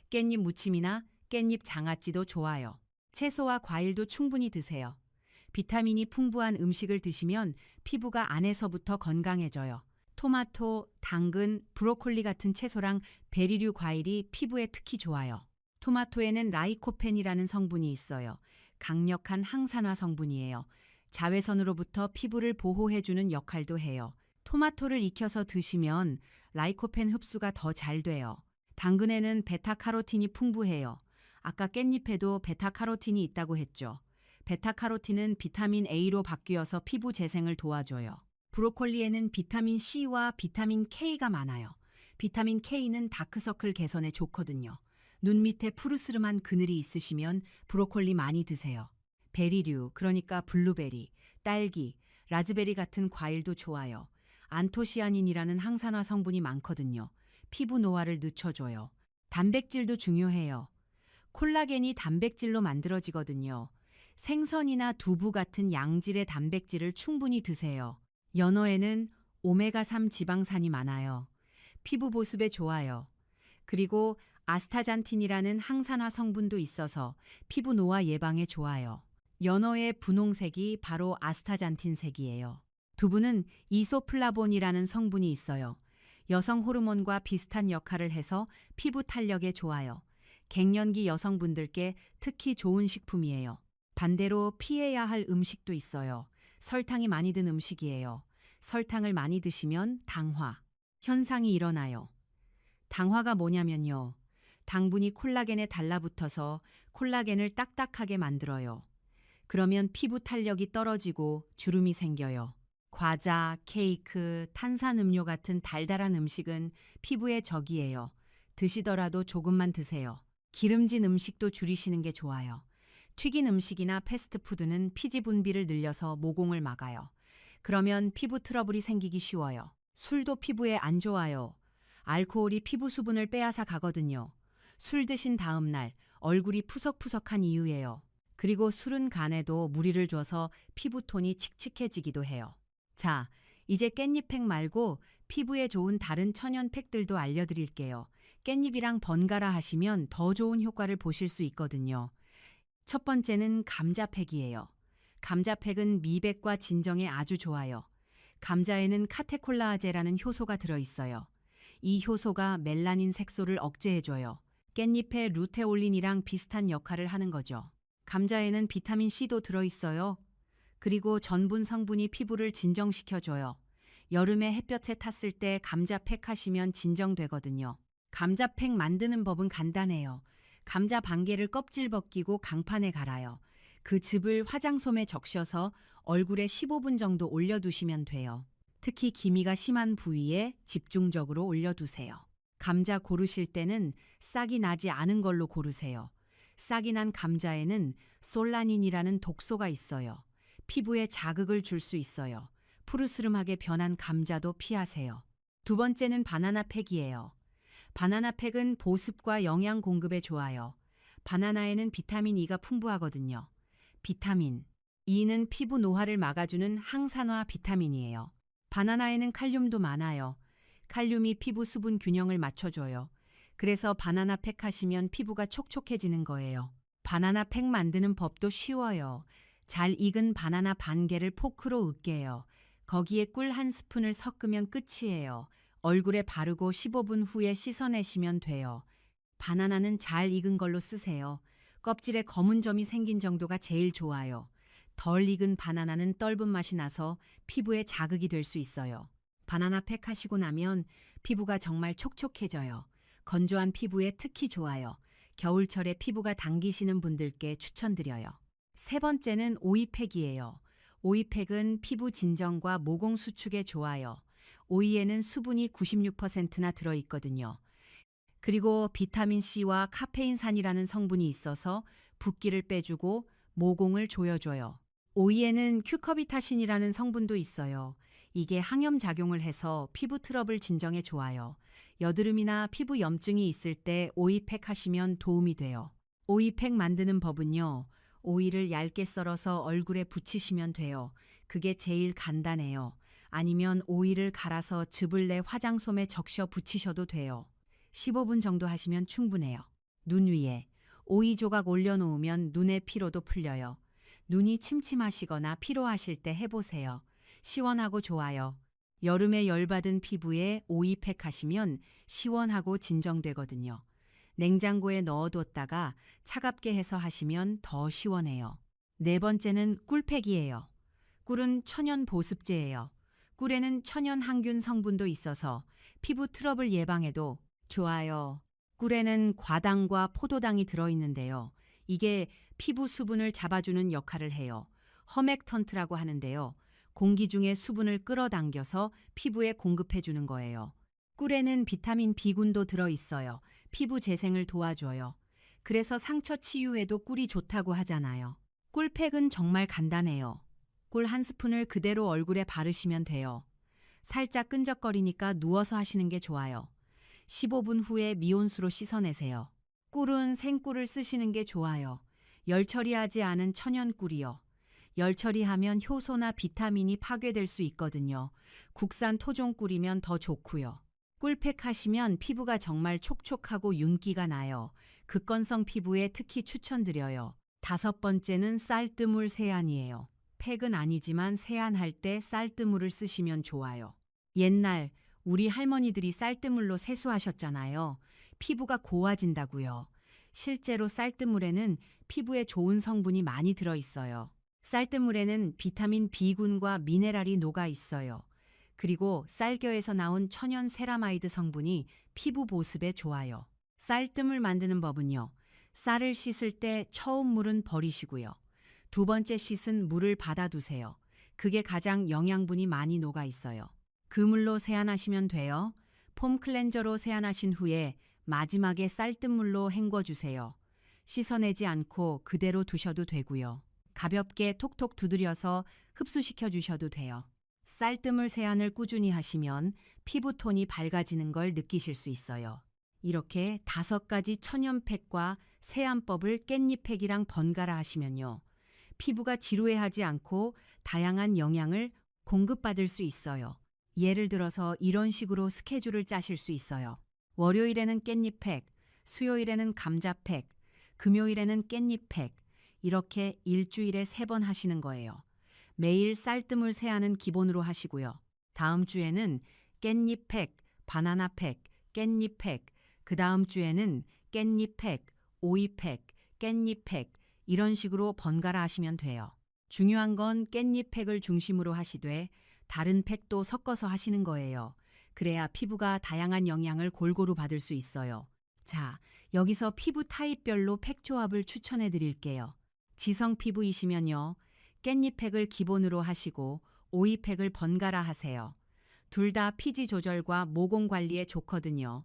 깻잎 무침이나 깻잎 장아찌도 좋아요. 채소와 과일도 충분히 드세요. 비타민이 풍부한 음식을 드시면 피부가 안에서부터 건강해져요. 토마토, 당근, 브로콜리 같은 채소랑 베리류 과일이 피부에 특히 좋아요. 토마토에는 라이코펜이라는 성분이 있어요. 강력한 항산화 성분이에요. 자외선으로부터 피부를 보호해주는 역할도 해요. 토마토를 익혀서 드시면 라이코펜 흡수가 더 잘 돼요. 당근에는 베타카로틴이 풍부해요. 아까 깻잎에도 베타카로틴이 있다고 했죠. 베타카로틴은 비타민 A로 바뀌어서 피부 재생을 도와줘요. 브로콜리에는 비타민 C와 비타민 K가 많아요. 비타민 K는 다크서클 개선에 좋거든요. 눈 밑에 푸르스름한 그늘이 있으시면 브로콜리 많이 드세요. 베리류, 그러니까 블루베리, 딸기, 라즈베리 같은 과일도 좋아요. 안토시아닌이라는 항산화 성분이 많거든요. 피부 노화를 늦춰줘요. 단백질도 중요해요. 콜라겐이 단백질로 만들어지거든요. 생선이나 두부 같은 양질의 단백질을 충분히 드세요. 연어에는 오메가3 지방산이 많아요. 피부 보습에 좋아요. 그리고 아스타잔틴이라는 항산화 성분도 있어서 피부 노화 예방에 좋아요. 연어의 분홍색이 바로 아스타잔틴색이에요. 두부는 이소플라본이라는 성분이 있어요. 여성 호르몬과 비슷한 역할을 해서 피부 탄력에 좋아요. 갱년기 여성분들께 특히 좋은 식품이에요. 반대로 피해야 할 음식도 있어요. 설탕이 많이 든 음식이에요. 설탕을 많이 드시면 당화 현상이 일어나요. 당화가 뭐냐면요. 당분이 콜라겐에 달라붙어서 콜라겐을 딱딱하게 만들어요. 그러면 피부 탄력이 떨어지고 주름이 생겨요. 과자, 케이크, 탄산음료 같은 달달한 음식은 피부의 적이에요. 드시더라도 조금만 드세요. 기름진 음식도 줄이시는 게 좋아요. 튀긴 음식이나 패스트푸드는 피지 분비를 늘려서 모공을 막아요. 그러면 피부 트러블이 생기기 쉬워요. 술도 피부에 안 좋아요. 알코올이 피부 수분을 빼앗아 가거든요. 술 드신 다음 날 얼굴이 푸석푸석한 이유예요. 그리고 술은 간에도 무리를 줘서 피부톤이 칙칙해지기도 해요. 자, 이제 깻잎팩 말고 피부에 좋은 다른 천연팩들도 알려드릴게요. 깻잎이랑 번갈아 하시면 더 좋은 효과를 보실 수 있거든요. 첫 번째는 감자팩이에요. 감자팩은 미백과 진정에 아주 좋아요. 감자에는 카테콜라아제라는 효소가 들어있어요. 이 효소가 멜라닌 색소를 억제해줘요. 깻잎의 루테올린이랑 비슷한 역할을 하는 거죠. 감자에는 비타민 C도 들어있어요. 그리고 전분 성분이 피부를 진정시켜줘요. 여름에 햇볕에 탔을 때 감자팩 하시면 진정되거든요. 감자팩 만드는 법은 간단해요. 감자 반개를 껍질 벗기고 강판에 갈아요. 그 즙을 화장솜에 적셔서 얼굴에 15분 정도 올려두시면 돼요. 특히 기미가 심한 부위에 집중적으로 올려두세요. 감자 고르실 때는 싹이 나지 않은 걸로 고르세요. 싹이 난 감자에는 솔라닌이라는 독소가 있어요. 피부에 자극을 줄 수 있어요. 푸르스름하게 변한 감자도 피하세요. 두 번째는 바나나 팩이에요. 바나나 팩은 보습과 영양 공급에 좋아요. 바나나에는 비타민 E가 풍부하거든요. 비타민 E는 피부 노화를 막아주는 항산화 비타민이에요. 바나나에는 칼륨도 많아요. 칼륨이 피부 수분 균형을 맞춰줘요. 그래서 바나나 팩 하시면 피부가 촉촉해지는 거예요. 바나나 팩 만드는 법도 쉬워요. 잘 익은 바나나 반 개를 포크로 으깨요. 거기에 꿀 한 스푼을 섞으면 끝이에요. 얼굴에 바르고 15분 후에 씻어내시면 돼요. 바나나는 잘 익은 걸로 쓰세요. 껍질에 검은 점이 생긴 정도가 제일 좋아요. 덜 익은 바나나는 떫은 맛이 나서 피부에 자극이 될 수 있어요. 바나나 팩 하시고 나면 피부가 정말 촉촉해져요. 건조한 피부에 특히 좋아요. 겨울철에 피부가 당기시는 분들께 추천드려요. 세 번째는 오이팩이에요. 오이팩은 피부 진정과 모공 수축에 좋아요. 오이에는 수분이 96%나 들어있거든요. 그리고 비타민C와 카페인산이라는 성분이 있어서 붓기를 빼주고 모공을 조여줘요. 오이에는 큐커비타신이라는 성분도 있어요. 이게 항염작용을 해서 피부 트러블 진정에 좋아요. 여드름이나 피부 염증이 있을 때 오이팩 하시면 도움이 돼요. 오이팩 만드는 법은요. 오이를 얇게 썰어서 얼굴에 붙이시면 돼요. 그게 제일 간단해요. 아니면 오이를 갈아서 즙을 내 화장솜에 적셔 붙이셔도 돼요. 15분 정도 하시면 충분해요. 눈 위에 오이 조각 올려놓으면 눈의 피로도 풀려요. 눈이 침침하시거나 피로하실 때 해보세요. 시원하고 좋아요. 여름에 열받은 피부에 오이팩 하시면 시원하고 진정되거든요. 냉장고에 넣어뒀다가 차갑게 해서 하시면 더 시원해요. 네 번째는 꿀팩이에요. 꿀은 천연 보습제예요. 꿀에는 천연 항균 성분도 있어서 피부 트러블 예방에도 좋아요. 꿀에는 과당과 포도당이 들어있는데요. 이게 피부 수분을 잡아주는 역할을 해요. 허맥턴트라고 하는데요. 공기 중에 수분을 끌어당겨서 피부에 공급해주는 거예요. 꿀에는 비타민 B군도 들어있어요. 피부 재생을 도와줘요. 그래서 상처 치유에도 꿀이 좋다고 하잖아요. 꿀팩은 정말 간단해요. 꿀 한 스푼을 그대로 얼굴에 바르시면 돼요. 살짝 끈적거리니까 누워서 하시는 게 좋아요. 15분 후에 미온수로 씻어내세요. 꿀은 생꿀을 쓰시는 게 좋아요. 열 처리하지 않은 천연 꿀이요. 열 처리하면 효소나 비타민이 파괴될 수 있거든요. 국산 토종 꿀이면 더 좋고요. 꿀팩 하시면 피부가 정말 촉촉하고 윤기가 나요. 극건성 피부에 특히 추천드려요. 다섯 번째는 쌀뜨물 세안이에요. 팩은 아니지만 세안할 때 쌀뜨물을 쓰시면 좋아요. 옛날 우리 할머니들이 쌀뜨물로 세수하셨잖아요. 피부가 고와진다고요. 실제로 쌀뜨물에는 피부에 좋은 성분이 많이 들어있어요. 쌀뜨물에는 비타민 B군과 미네랄이 녹아 있어요. 그리고 쌀겨에서 나온 천연 세라마이드 성분이 피부 보습에 좋아요. 쌀뜨물 만드는 법은요. 쌀을 씻을 때 처음 물은 버리시고요. 두 번째 씻은 물을 받아두세요. 그게 가장 영양분이 많이 녹아 있어요. 그 물로 세안하시면 돼요. 폼 클렌저로 세안하신 후에 마지막에 쌀뜨물로 헹궈주세요. 씻어내지 않고 그대로 두셔도 되고요. 가볍게 톡톡 두드려서 흡수시켜 주셔도 돼요. 쌀뜨물 세안을 꾸준히 하시면 피부톤이 밝아지는 걸 느끼실 수 있어요. 이렇게 5가지 천연팩과 세안법을 깻잎팩이랑 번갈아 하시면요. 피부가 지루해하지 않고 다양한 영양을 공급받을 수 있어요. 예를 들어서 이런 식으로 스케줄을 짜실 수 있어요. 월요일에는 깻잎팩, 수요일에는 감자팩, 금요일에는 깻잎팩, 이렇게 일주일에 3번 하시는 거예요. 매일 쌀뜨물 세안은 기본으로 하시고요. 다음 주에는 깻잎팩, 바나나팩, 깻잎팩, 그 다음 주에는 깻잎팩, 오이팩, 깻잎팩, 이런 식으로 번갈아 하시면 돼요. 중요한 건 깻잎팩을 중심으로 하시되 다른 팩도 섞어서 하시는 거예요. 그래야 피부가 다양한 영양을 골고루 받을 수 있어요. 자, 여기서 피부 타입별로 팩 조합을 추천해 드릴게요. 지성 피부이시면요. 깻잎팩을 기본으로 하시고 오이팩을 번갈아 하세요. 둘 다 피지 조절과 모공 관리에 좋거든요.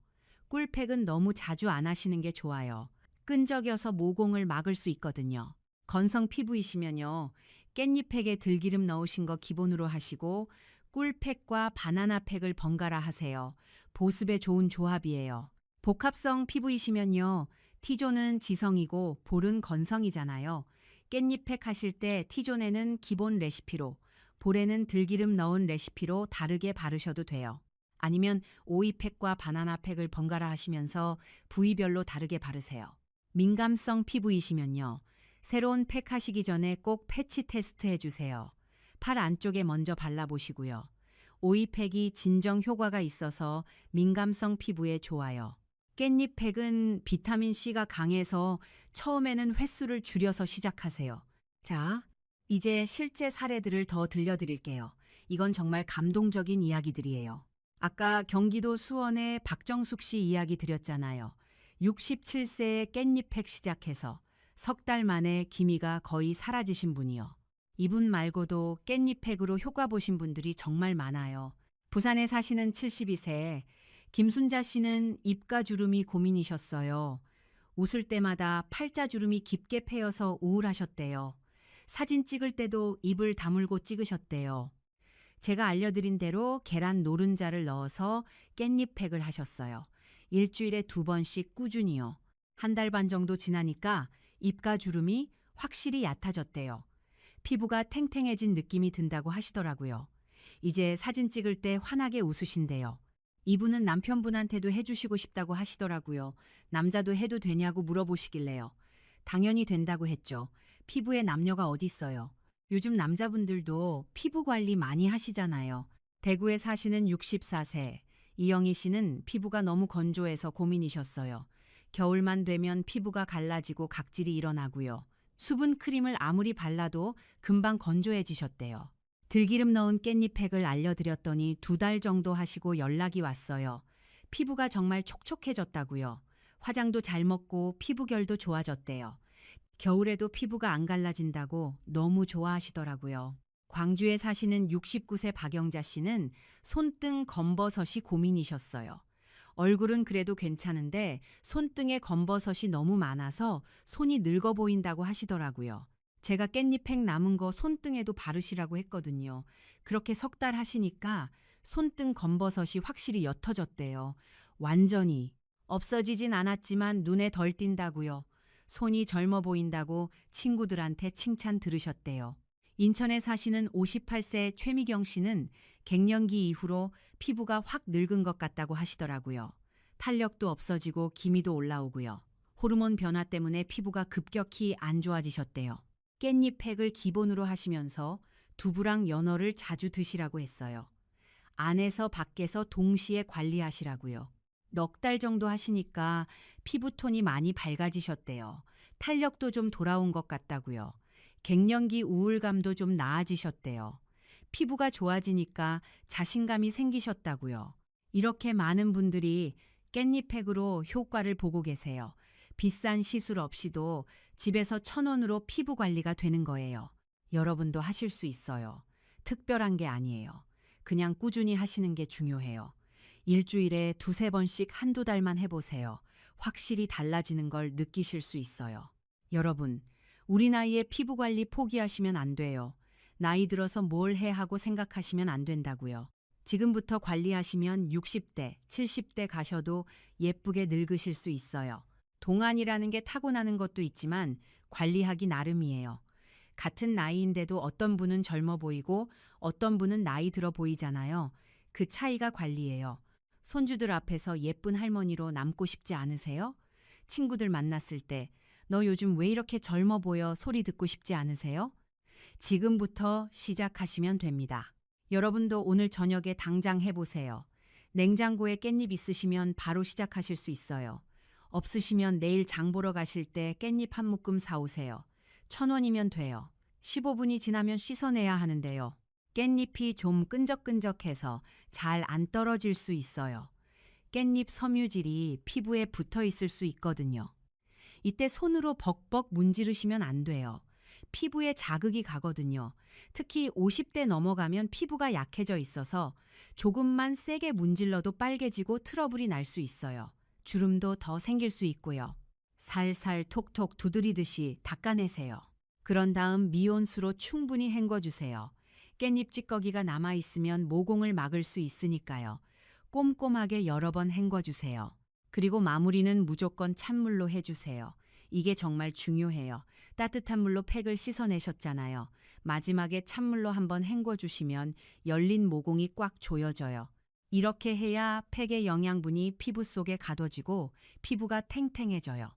꿀팩은 너무 자주 안 하시는 게 좋아요. 끈적여서 모공을 막을 수 있거든요. 건성 피부이시면요. 깻잎팩에 들기름 넣으신 거 기본으로 하시고 꿀팩과 바나나팩을 번갈아 하세요. 보습에 좋은 조합이에요. 복합성 피부이시면요. T존은 지성이고 볼은 건성이잖아요. 깻잎팩 하실 때 T존에는 기본 레시피로, 볼에는 들기름 넣은 레시피로 다르게 바르셔도 돼요. 아니면 오이팩과 바나나팩을 번갈아 하시면서 부위별로 다르게 바르세요. 민감성 피부이시면요. 새로운 팩 하시기 전에 꼭 패치 테스트 해주세요. 팔 안쪽에 먼저 발라보시고요. 오이팩이 진정 효과가 있어서 민감성 피부에 좋아요. 깻잎팩은 비타민C가 강해서 처음에는 횟수를 줄여서 시작하세요. 자, 이제 실제 사례들을 더 들려드릴게요. 이건 정말 감동적인 이야기들이에요. 아까 경기도 수원의 박정숙 씨 이야기 드렸잖아요. 67세에 깻잎팩 시작해서 석 달 만에 기미가 거의 사라지신 분이요. 이분 말고도 깻잎팩으로 효과 보신 분들이 정말 많아요. 부산에 사시는 72세 김순자 씨는 입가 주름이 고민이셨어요. 웃을 때마다 팔자 주름이 깊게 패여서 우울하셨대요. 사진 찍을 때도 입을 다물고 찍으셨대요. 제가 알려드린 대로 계란 노른자를 넣어서 깻잎팩을 하셨어요. 일주일에 2번씩 꾸준히요. 한 달 반 정도 지나니까 입가 주름이 확실히 얕아졌대요. 피부가 탱탱해진 느낌이 든다고 하시더라고요. 이제 사진 찍을 때 환하게 웃으신대요. 이분은 남편분한테도 해주시고 싶다고 하시더라고요. 남자도 해도 되냐고 물어보시길래요. 당연히 된다고 했죠. 피부에 남녀가 어딨어요. 요즘 남자분들도 피부 관리 많이 하시잖아요. 대구에 사시는 64세 이영희 씨는 피부가 너무 건조해서 고민이셨어요. 겨울만 되면 피부가 갈라지고 각질이 일어나고요. 수분 크림을 아무리 발라도 금방 건조해지셨대요. 들기름 넣은 깻잎팩을 알려드렸더니 2달 정도 하시고 연락이 왔어요. 피부가 정말 촉촉해졌다고요. 화장도 잘 먹고 피부결도 좋아졌대요. 겨울에도 피부가 안 갈라진다고 너무 좋아하시더라고요. 광주에 사시는 69세 박영자 씨는 손등 검버섯이 고민이셨어요. 얼굴은 그래도 괜찮은데 손등에 검버섯이 너무 많아서 손이 늙어 보인다고 하시더라고요. 제가 깻잎팩 남은 거 손등에도 바르시라고 했거든요. 그렇게 석 달 하시니까 손등 검버섯이 확실히 옅어졌대요. 완전히. 없어지진 않았지만 눈에 덜 띈다고요. 손이 젊어 보인다고 친구들한테 칭찬 들으셨대요. 인천에 사시는 58세 최미경 씨는 갱년기 이후로 피부가 확 늙은 것 같다고 하시더라고요. 탄력도 없어지고 기미도 올라오고요. 호르몬 변화 때문에 피부가 급격히 안 좋아지셨대요. 깻잎팩을 기본으로 하시면서 두부랑 연어를 자주 드시라고 했어요. 안에서 밖에서 동시에 관리하시라고요. 넉 달 정도 하시니까 피부톤이 많이 밝아지셨대요. 탄력도 좀 돌아온 것 같다고요. 갱년기 우울감도 좀 나아지셨대요. 피부가 좋아지니까 자신감이 생기셨다고요. 이렇게 많은 분들이 깻잎팩으로 효과를 보고 계세요. 비싼 시술 없이도 집에서 1,000원으로 피부 관리가 되는 거예요. 여러분도 하실 수 있어요. 특별한 게 아니에요. 그냥 꾸준히 하시는 게 중요해요. 일주일에 2~3번씩 한두 달만 해보세요. 확실히 달라지는 걸 느끼실 수 있어요. 여러분, 우리 나이에 피부 관리 포기하시면 안 돼요. 나이 들어서 뭘 해 하고 생각하시면 안 된다고요. 지금부터 관리하시면 60대, 70대 가셔도 예쁘게 늙으실 수 있어요. 동안이라는 게 타고나는 것도 있지만 관리하기 나름이에요. 같은 나이인데도 어떤 분은 젊어 보이고 어떤 분은 나이 들어 보이잖아요. 그 차이가 관리예요. 손주들 앞에서 예쁜 할머니로 남고 싶지 않으세요? 친구들 만났을 때 너 요즘 왜 이렇게 젊어 보여 소리 듣고 싶지 않으세요? 지금부터 시작하시면 됩니다. 여러분도 오늘 저녁에 당장 해보세요. 냉장고에 깻잎 있으시면 바로 시작하실 수 있어요. 없으시면 내일 장 보러 가실 때 깻잎 한 묶음 사오세요. 1,000원이면 돼요. 15분이 지나면 씻어내야 하는데요. 깻잎이 좀 끈적끈적해서 잘 안 떨어질 수 있어요. 깻잎 섬유질이 피부에 붙어 있을 수 있거든요. 이때 손으로 벅벅 문지르시면 안 돼요. 피부에 자극이 가거든요. 특히 50대 넘어가면 피부가 약해져 있어서 조금만 세게 문질러도 빨개지고 트러블이 날 수 있어요. 주름도 더 생길 수 있고요. 살살 톡톡 두드리듯이 닦아내세요. 그런 다음 미온수로 충분히 헹궈주세요. 깻잎 찌꺼기가 남아있으면 모공을 막을 수 있으니까요. 꼼꼼하게 여러 번 헹궈주세요. 그리고 마무리는 무조건 찬물로 해주세요. 이게 정말 중요해요. 따뜻한 물로 팩을 씻어내셨잖아요. 마지막에 찬물로 한번 헹궈주시면 열린 모공이 꽉 조여져요. 이렇게 해야 팩의 영양분이 피부 속에 가둬지고 피부가 탱탱해져요.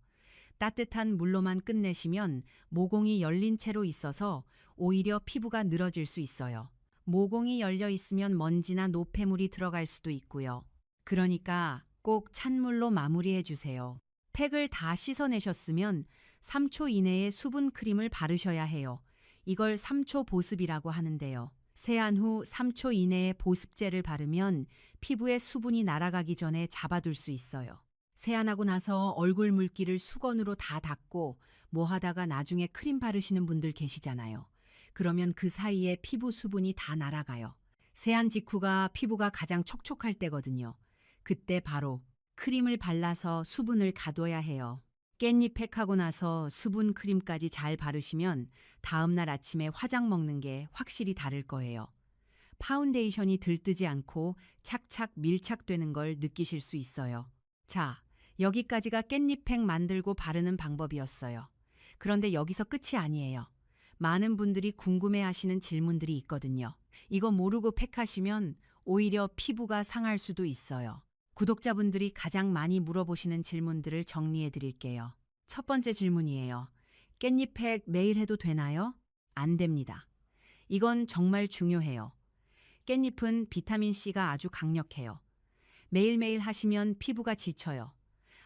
따뜻한 물로만 끝내시면 모공이 열린 채로 있어서 오히려 피부가 늘어질 수 있어요. 모공이 열려 있으면 먼지나 노폐물이 들어갈 수도 있고요. 그러니까 꼭 찬물로 마무리해 주세요. 팩을 다 씻어내셨으면 3초 이내에 수분 크림을 바르셔야 해요. 이걸 3초 보습이라고 하는데요. 세안 후 3초 이내에 보습제를 바르면 피부에 수분이 날아가기 전에 잡아둘 수 있어요. 세안하고 나서 얼굴 물기를 수건으로 다 닦고 뭐 하다가 나중에 크림 바르시는 분들 계시잖아요. 그러면 그 사이에 피부 수분이 다 날아가요. 세안 직후가 피부가 가장 촉촉할 때거든요. 그때 바로 크림을 발라서 수분을 가둬야 해요. 깻잎 팩하고 나서 수분 크림까지 잘 바르시면 다음날 아침에 화장 먹는 게 확실히 다를 거예요. 파운데이션이 들뜨지 않고 착착 밀착되는 걸 느끼실 수 있어요. 자, 여기까지가 깻잎 팩 만들고 바르는 방법이었어요. 그런데 여기서 끝이 아니에요. 많은 분들이 궁금해하시는 질문들이 있거든요. 이거 모르고 팩하시면 오히려 피부가 상할 수도 있어요. 구독자분들이 가장 많이 물어보시는 질문들을 정리해 드릴게요. 첫 번째 질문이에요. 깻잎 팩 매일 해도 되나요? 안 됩니다. 이건 정말 중요해요. 깻잎은 비타민C가 아주 강력해요. 매일매일 하시면 피부가 지쳐요.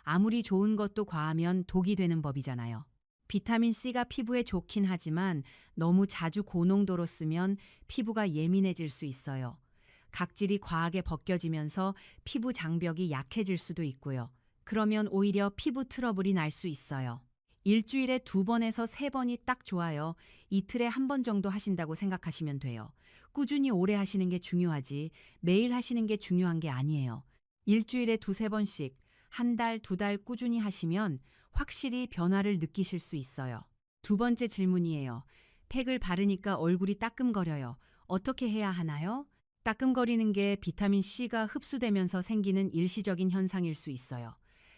아무리 좋은 것도 과하면 독이 되는 법이잖아요. 비타민C가 피부에 좋긴 하지만 너무 자주 고농도로 쓰면 피부가 예민해질 수 있어요. 각질이 과하게 벗겨지면서 피부 장벽이 약해질 수도 있고요. 그러면 오히려 피부 트러블이 날 수 있어요. 일주일에 2번에서 3번이 딱 좋아요. 이틀에 1번 정도 하신다고 생각하시면 돼요. 꾸준히 오래 하시는 게 중요하지 매일 하시는 게 중요한 게 아니에요. 일주일에 2~3번씩 1달, 2달 꾸준히 하시면 확실히 변화를 느끼실 수 있어요. 두 번째 질문이에요. 팩을 바르니까 얼굴이 따끔거려요. 어떻게 해야 하나요? 따끔거리는 게 비타민C가 흡수되면서 생기는 일시적인 현상일 수 있어요.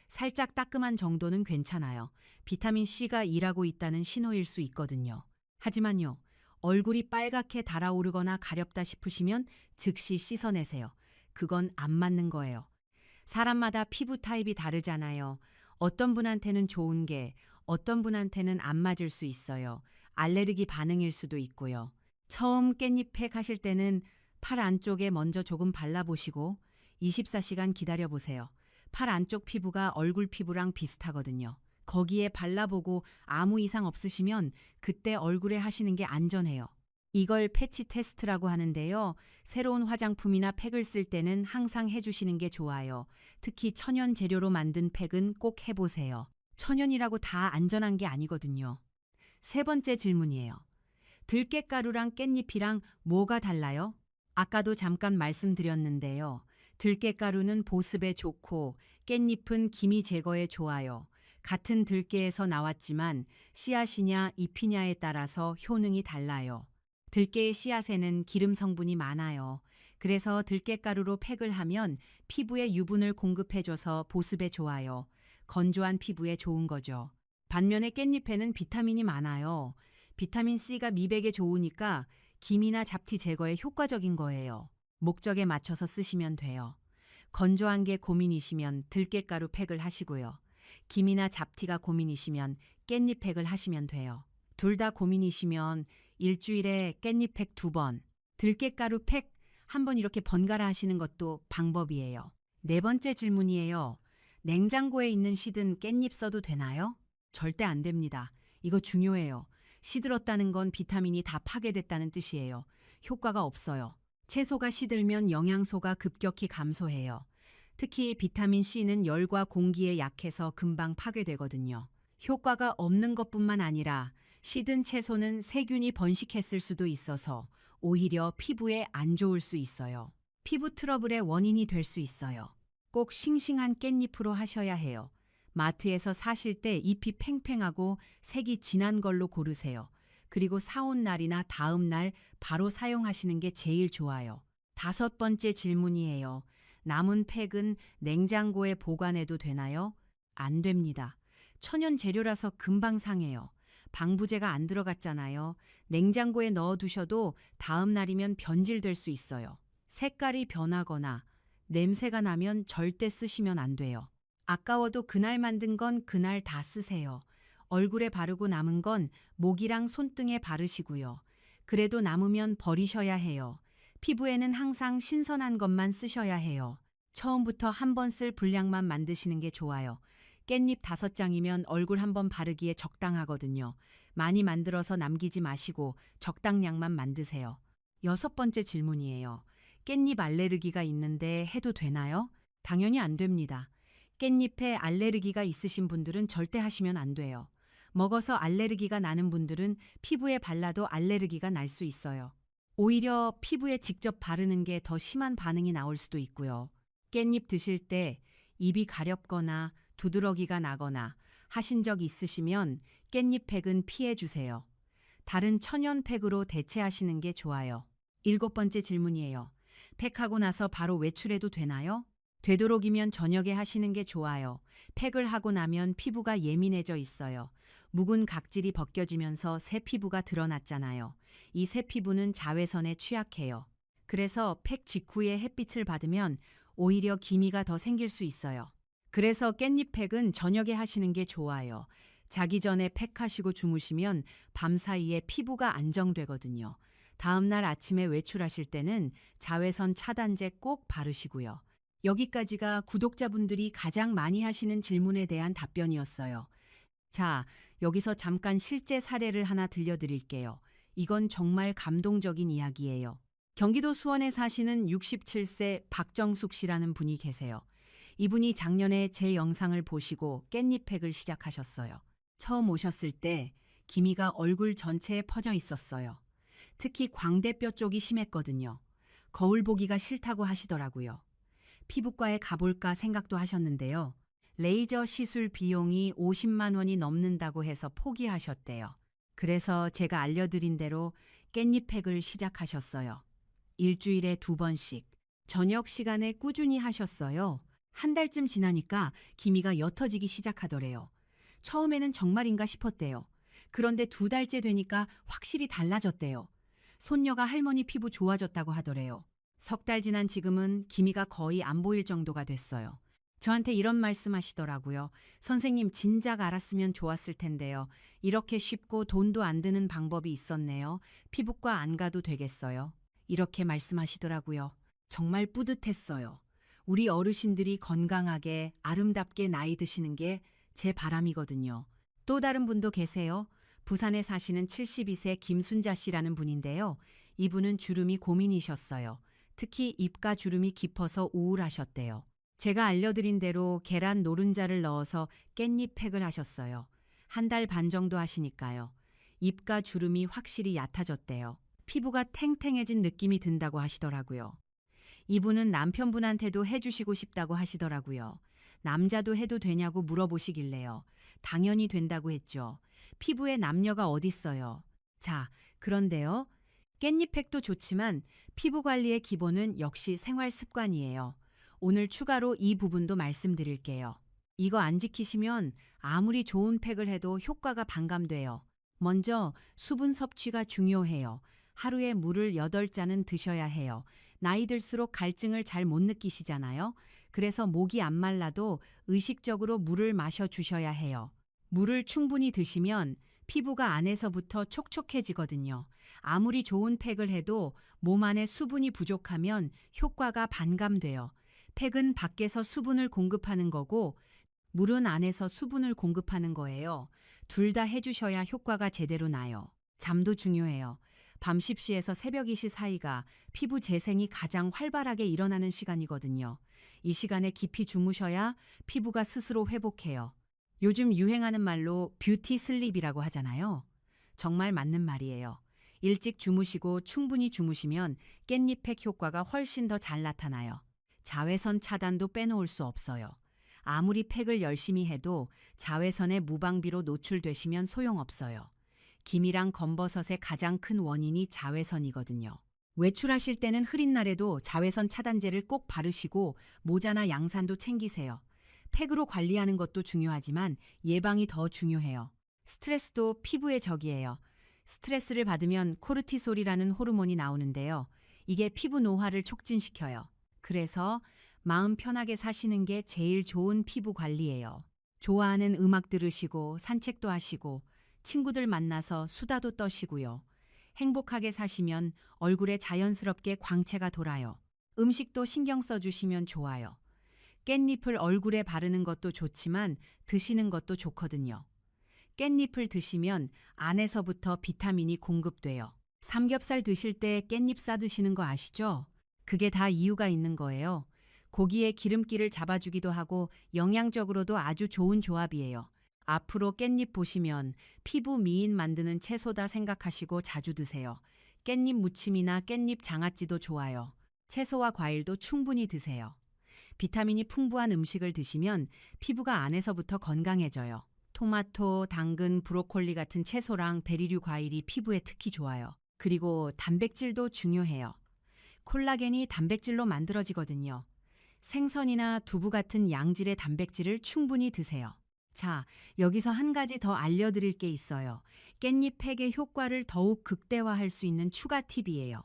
살짝 따끔한 정도는 괜찮아요. 비타민C가 일하고 있다는 신호일 수 있거든요. 하지만요, 얼굴이 빨갛게 달아오르거나 가렵다 싶으시면 즉시 씻어내세요. 그건 안 맞는 거예요. 사람마다 피부 타입이 다르잖아요. 어떤 분한테는 좋은 게 어떤 분한테는 안 맞을 수 있어요. 알레르기 반응일 수도 있고요. 처음 깻잎 팩 하실 때는 팔 안쪽에 먼저 조금 발라보시고 24시간 기다려보세요. 팔 안쪽 피부가 얼굴 피부랑 비슷하거든요. 거기에 발라보고 아무 이상 없으시면 그때 얼굴에 하시는 게 안전해요. 이걸 패치 테스트라고 하는데요. 새로운 화장품이나 팩을 쓸 때는 항상 해주시는 게 좋아요. 특히 천연 재료로 만든 팩은 꼭 해보세요. 천연이라고 다 안전한 게 아니거든요. 세 번째 질문이에요. 들깨가루랑 깻잎이랑 뭐가 달라요? 아까도 잠깐 말씀드렸는데요. 들깨가루는 보습에 좋고 깻잎은 기미 제거에 좋아요. 같은 들깨에서 나왔지만 씨앗이냐 잎이냐에 따라서 효능이 달라요. 들깨의 씨앗에는 기름 성분이 많아요. 그래서 들깨가루로 팩을 하면 피부에 유분을 공급해줘서 보습에 좋아요. 건조한 피부에 좋은 거죠. 반면에 깻잎에는 비타민이 많아요. 비타민C가 미백에 좋으니까 기미나 잡티 제거에 효과적인 거예요. 목적에 맞춰서 쓰시면 돼요. 건조한 게 고민이시면 들깨가루 팩을 하시고요. 기미나 잡티가 고민이시면 깻잎 팩을 하시면 돼요. 둘 다 고민이시면 일주일에 깻잎 팩 2번, 들깨가루 팩 1번 이렇게 번갈아 하시는 것도 방법이에요. 네 번째 질문이에요. 냉장고에 있는 시든 깻잎 써도 되나요? 절대 안 됩니다. 이거 중요해요. 시들었다는 건 비타민이 다 파괴됐다는 뜻이에요. 효과가 없어요. 채소가 시들면 영양소가 급격히 감소해요. 특히 비타민C는 열과 공기에 약해서 금방 파괴되거든요. 효과가 없는 것뿐만 아니라 시든 채소는 세균이 번식했을 수도 있어서 오히려 피부에 안 좋을 수 있어요. 피부 트러블의 원인이 될 수 있어요. 꼭 싱싱한 깻잎으로 하셔야 해요. 마트에서 사실 때 잎이 팽팽하고 색이 진한 걸로 고르세요. 그리고 사온 날이나 다음 날 바로 사용하시는 게 제일 좋아요. 5번째 질문이에요. 남은 팩은 냉장고에 보관해도 되나요? 안 됩니다. 천연 재료라서 금방 상해요. 방부제가 안 들어갔잖아요. 냉장고에 넣어두셔도 다음 날이면 변질될 수 있어요. 색깔이 변하거나 냄새가 나면 절대 쓰시면 안 돼요. 아까워도 그날 만든 건 그날 다 쓰세요. 얼굴에 바르고 남은 건 목이랑 손등에 바르시고요. 그래도 남으면 버리셔야 해요. 피부에는 항상 신선한 것만 쓰셔야 해요. 처음부터 한 번 쓸 분량만 만드시는 게 좋아요. 깻잎 5장이면 얼굴 한 번 바르기에 적당하거든요. 많이 만들어서 남기지 마시고 적당량만 만드세요. 6번째 질문이에요. 깻잎 알레르기가 있는데 해도 되나요? 당연히 안 됩니다. 깻잎에 알레르기가 있으신 분들은 절대 하시면 안 돼요. 먹어서 알레르기가 나는 분들은 피부에 발라도 알레르기가 날 수 있어요. 오히려 피부에 직접 바르는 게 더 심한 반응이 나올 수도 있고요. 깻잎 드실 때 입이 가렵거나 두드러기가 나거나 하신 적 있으시면 깻잎 팩은 피해 주세요. 다른 천연 팩으로 대체하시는 게 좋아요. 7번째 질문이에요. 팩하고 나서 바로 외출해도 되나요? 되도록이면 저녁에 하시는 게 좋아요. 팩을 하고 나면 피부가 예민해져 있어요. 묵은 각질이 벗겨지면서 새 피부가 드러났잖아요. 이 새 피부는 자외선에 취약해요. 그래서 팩 직후에 햇빛을 받으면 오히려 기미가 더 생길 수 있어요. 그래서 깻잎 팩은 저녁에 하시는 게 좋아요. 자기 전에 팩하시고 주무시면 밤 사이에 피부가 안정되거든요. 다음날 아침에 외출하실 때는 자외선 차단제 꼭 바르시고요. 여기까지가 구독자분들이 가장 많이 하시는 질문에 대한 답변이었어요. 자, 여기서 잠깐 실제 사례를 하나 들려드릴게요. 이건 정말 감동적인 이야기예요. 경기도 수원에 사시는 67세 박정숙 씨라는 분이 계세요. 이분이 작년에 제 영상을 보시고 깻잎팩을 시작하셨어요. 처음 오셨을 때 기미가 얼굴 전체에 퍼져 있었어요. 특히 광대뼈 쪽이 심했거든요. 거울 보기가 싫다고 하시더라고요. 피부과에 가볼까 생각도 하셨는데요. 레이저 시술 비용이 50만 원이 넘는다고 해서 포기하셨대요. 그래서 제가 알려드린 대로 깻잎팩을 시작하셨어요. 일주일에 2번씩 저녁 시간에 꾸준히 하셨어요. 한 달쯤 지나니까 기미가 옅어지기 시작하더래요. 처음에는 정말인가 싶었대요. 그런데 2달째 되니까 확실히 달라졌대요. 손녀가 할머니 피부 좋아졌다고 하더래요. 3달 지난 지금은 기미가 거의 안 보일 정도가 됐어요. 저한테 이런 말씀 하시더라고요. 선생님, 진작 알았으면 좋았을 텐데요. 이렇게 쉽고 돈도 안 드는 방법이 있었네요. 피부과 안 가도 되겠어요. 이렇게 말씀하시더라고요. 정말 뿌듯했어요. 우리 어르신들이 건강하게 아름답게 나이 드시는 게 제 바람이거든요. 또 다른 분도 계세요. 부산에 사시는 72세 김순자 씨라는 분인데요. 이분은 주름이 고민이셨어요. 특히 입가 주름이 깊어서 우울하셨대요. 제가 알려드린 대로 계란 노른자를 넣어서 깻잎 팩을 하셨어요. 1달 반 정도 하시니까요. 입가 주름이 확실히 얕아졌대요. 피부가 탱탱해진 느낌이 든다고 하시더라고요. 이분은 남편분한테도 해주시고 싶다고 하시더라고요. 남자도 해도 되냐고 물어보시길래요. 당연히 된다고 했죠. 피부에 남녀가 어딨어요. 자, 그런데요. 깻잎팩도 좋지만 피부 관리의 기본은 역시 생활 습관이에요. 오늘 추가로 이 부분도 말씀드릴게요. 이거 안 지키시면 아무리 좋은 팩을 해도 효과가 반감돼요. 먼저 수분 섭취가 중요해요. 하루에 물을 8잔은 드셔야 해요. 나이 들수록 갈증을 잘 못 느끼시잖아요. 그래서 목이 안 말라도 의식적으로 물을 마셔 주셔야 해요. 물을 충분히 드시면 피부가 안에서부터 촉촉해지거든요. 아무리 좋은 팩을 해도 몸 안에 수분이 부족하면 효과가 반감돼요. 팩은 밖에서 수분을 공급하는 거고 물은 안에서 수분을 공급하는 거예요. 둘 다 해주셔야 효과가 제대로 나요. 잠도 중요해요. 밤 10시에서 새벽 2시 사이가 피부 재생이 가장 활발하게 일어나는 시간이거든요. 이 시간에 깊이 주무셔야 피부가 스스로 회복해요. 요즘 유행하는 말로 뷰티 슬립이라고 하잖아요. 정말 맞는 말이에요. 일찍 주무시고 충분히 주무시면 깻잎팩 효과가 훨씬 더 잘 나타나요. 자외선 차단도 빼놓을 수 없어요. 아무리 팩을 열심히 해도 자외선에 무방비로 노출되시면 소용없어요. 기미랑 검버섯의 가장 큰 원인이 자외선이거든요. 외출하실 때는 흐린 날에도 자외선 차단제를 꼭 바르시고 모자나 양산도 챙기세요. 팩으로 관리하는 것도 중요하지만 예방이 더 중요해요. 스트레스도 피부의 적이에요. 스트레스를 받으면 코르티솔이라는 호르몬이 나오는데요. 이게 피부 노화를 촉진시켜요. 그래서 마음 편하게 사시는 게 제일 좋은 피부 관리예요. 좋아하는 음악 들으시고 산책도 하시고 친구들 만나서 수다도 떠시고요. 행복하게 사시면 얼굴에 자연스럽게 광채가 돌아요. 음식도 신경 써주시면 좋아요. 깻잎을 얼굴에 바르는 것도 좋지만 드시는 것도 좋거든요. 깻잎을 드시면 안에서부터 비타민이 공급돼요. 삼겹살 드실 때 깻잎 싸 드시는 거 아시죠? 그게 다 이유가 있는 거예요. 고기의 기름기를 잡아주기도 하고 영양적으로도 아주 좋은 조합이에요. 앞으로 깻잎 보시면 피부 미인 만드는 채소다 생각하시고 자주 드세요. 깻잎 무침이나 깻잎 장아찌도 좋아요. 채소와 과일도 충분히 드세요. 비타민이 풍부한 음식을 드시면 피부가 안에서부터 건강해져요. 토마토, 당근, 브로콜리 같은 채소랑 베리류 과일이 피부에 특히 좋아요. 그리고 단백질도 중요해요. 콜라겐이 단백질로 만들어지거든요. 생선이나 두부 같은 양질의 단백질을 충분히 드세요. 자, 여기서 한 가지 더 알려드릴 게 있어요. 깻잎 팩의 효과를 더욱 극대화할 수 있는 추가 팁이에요.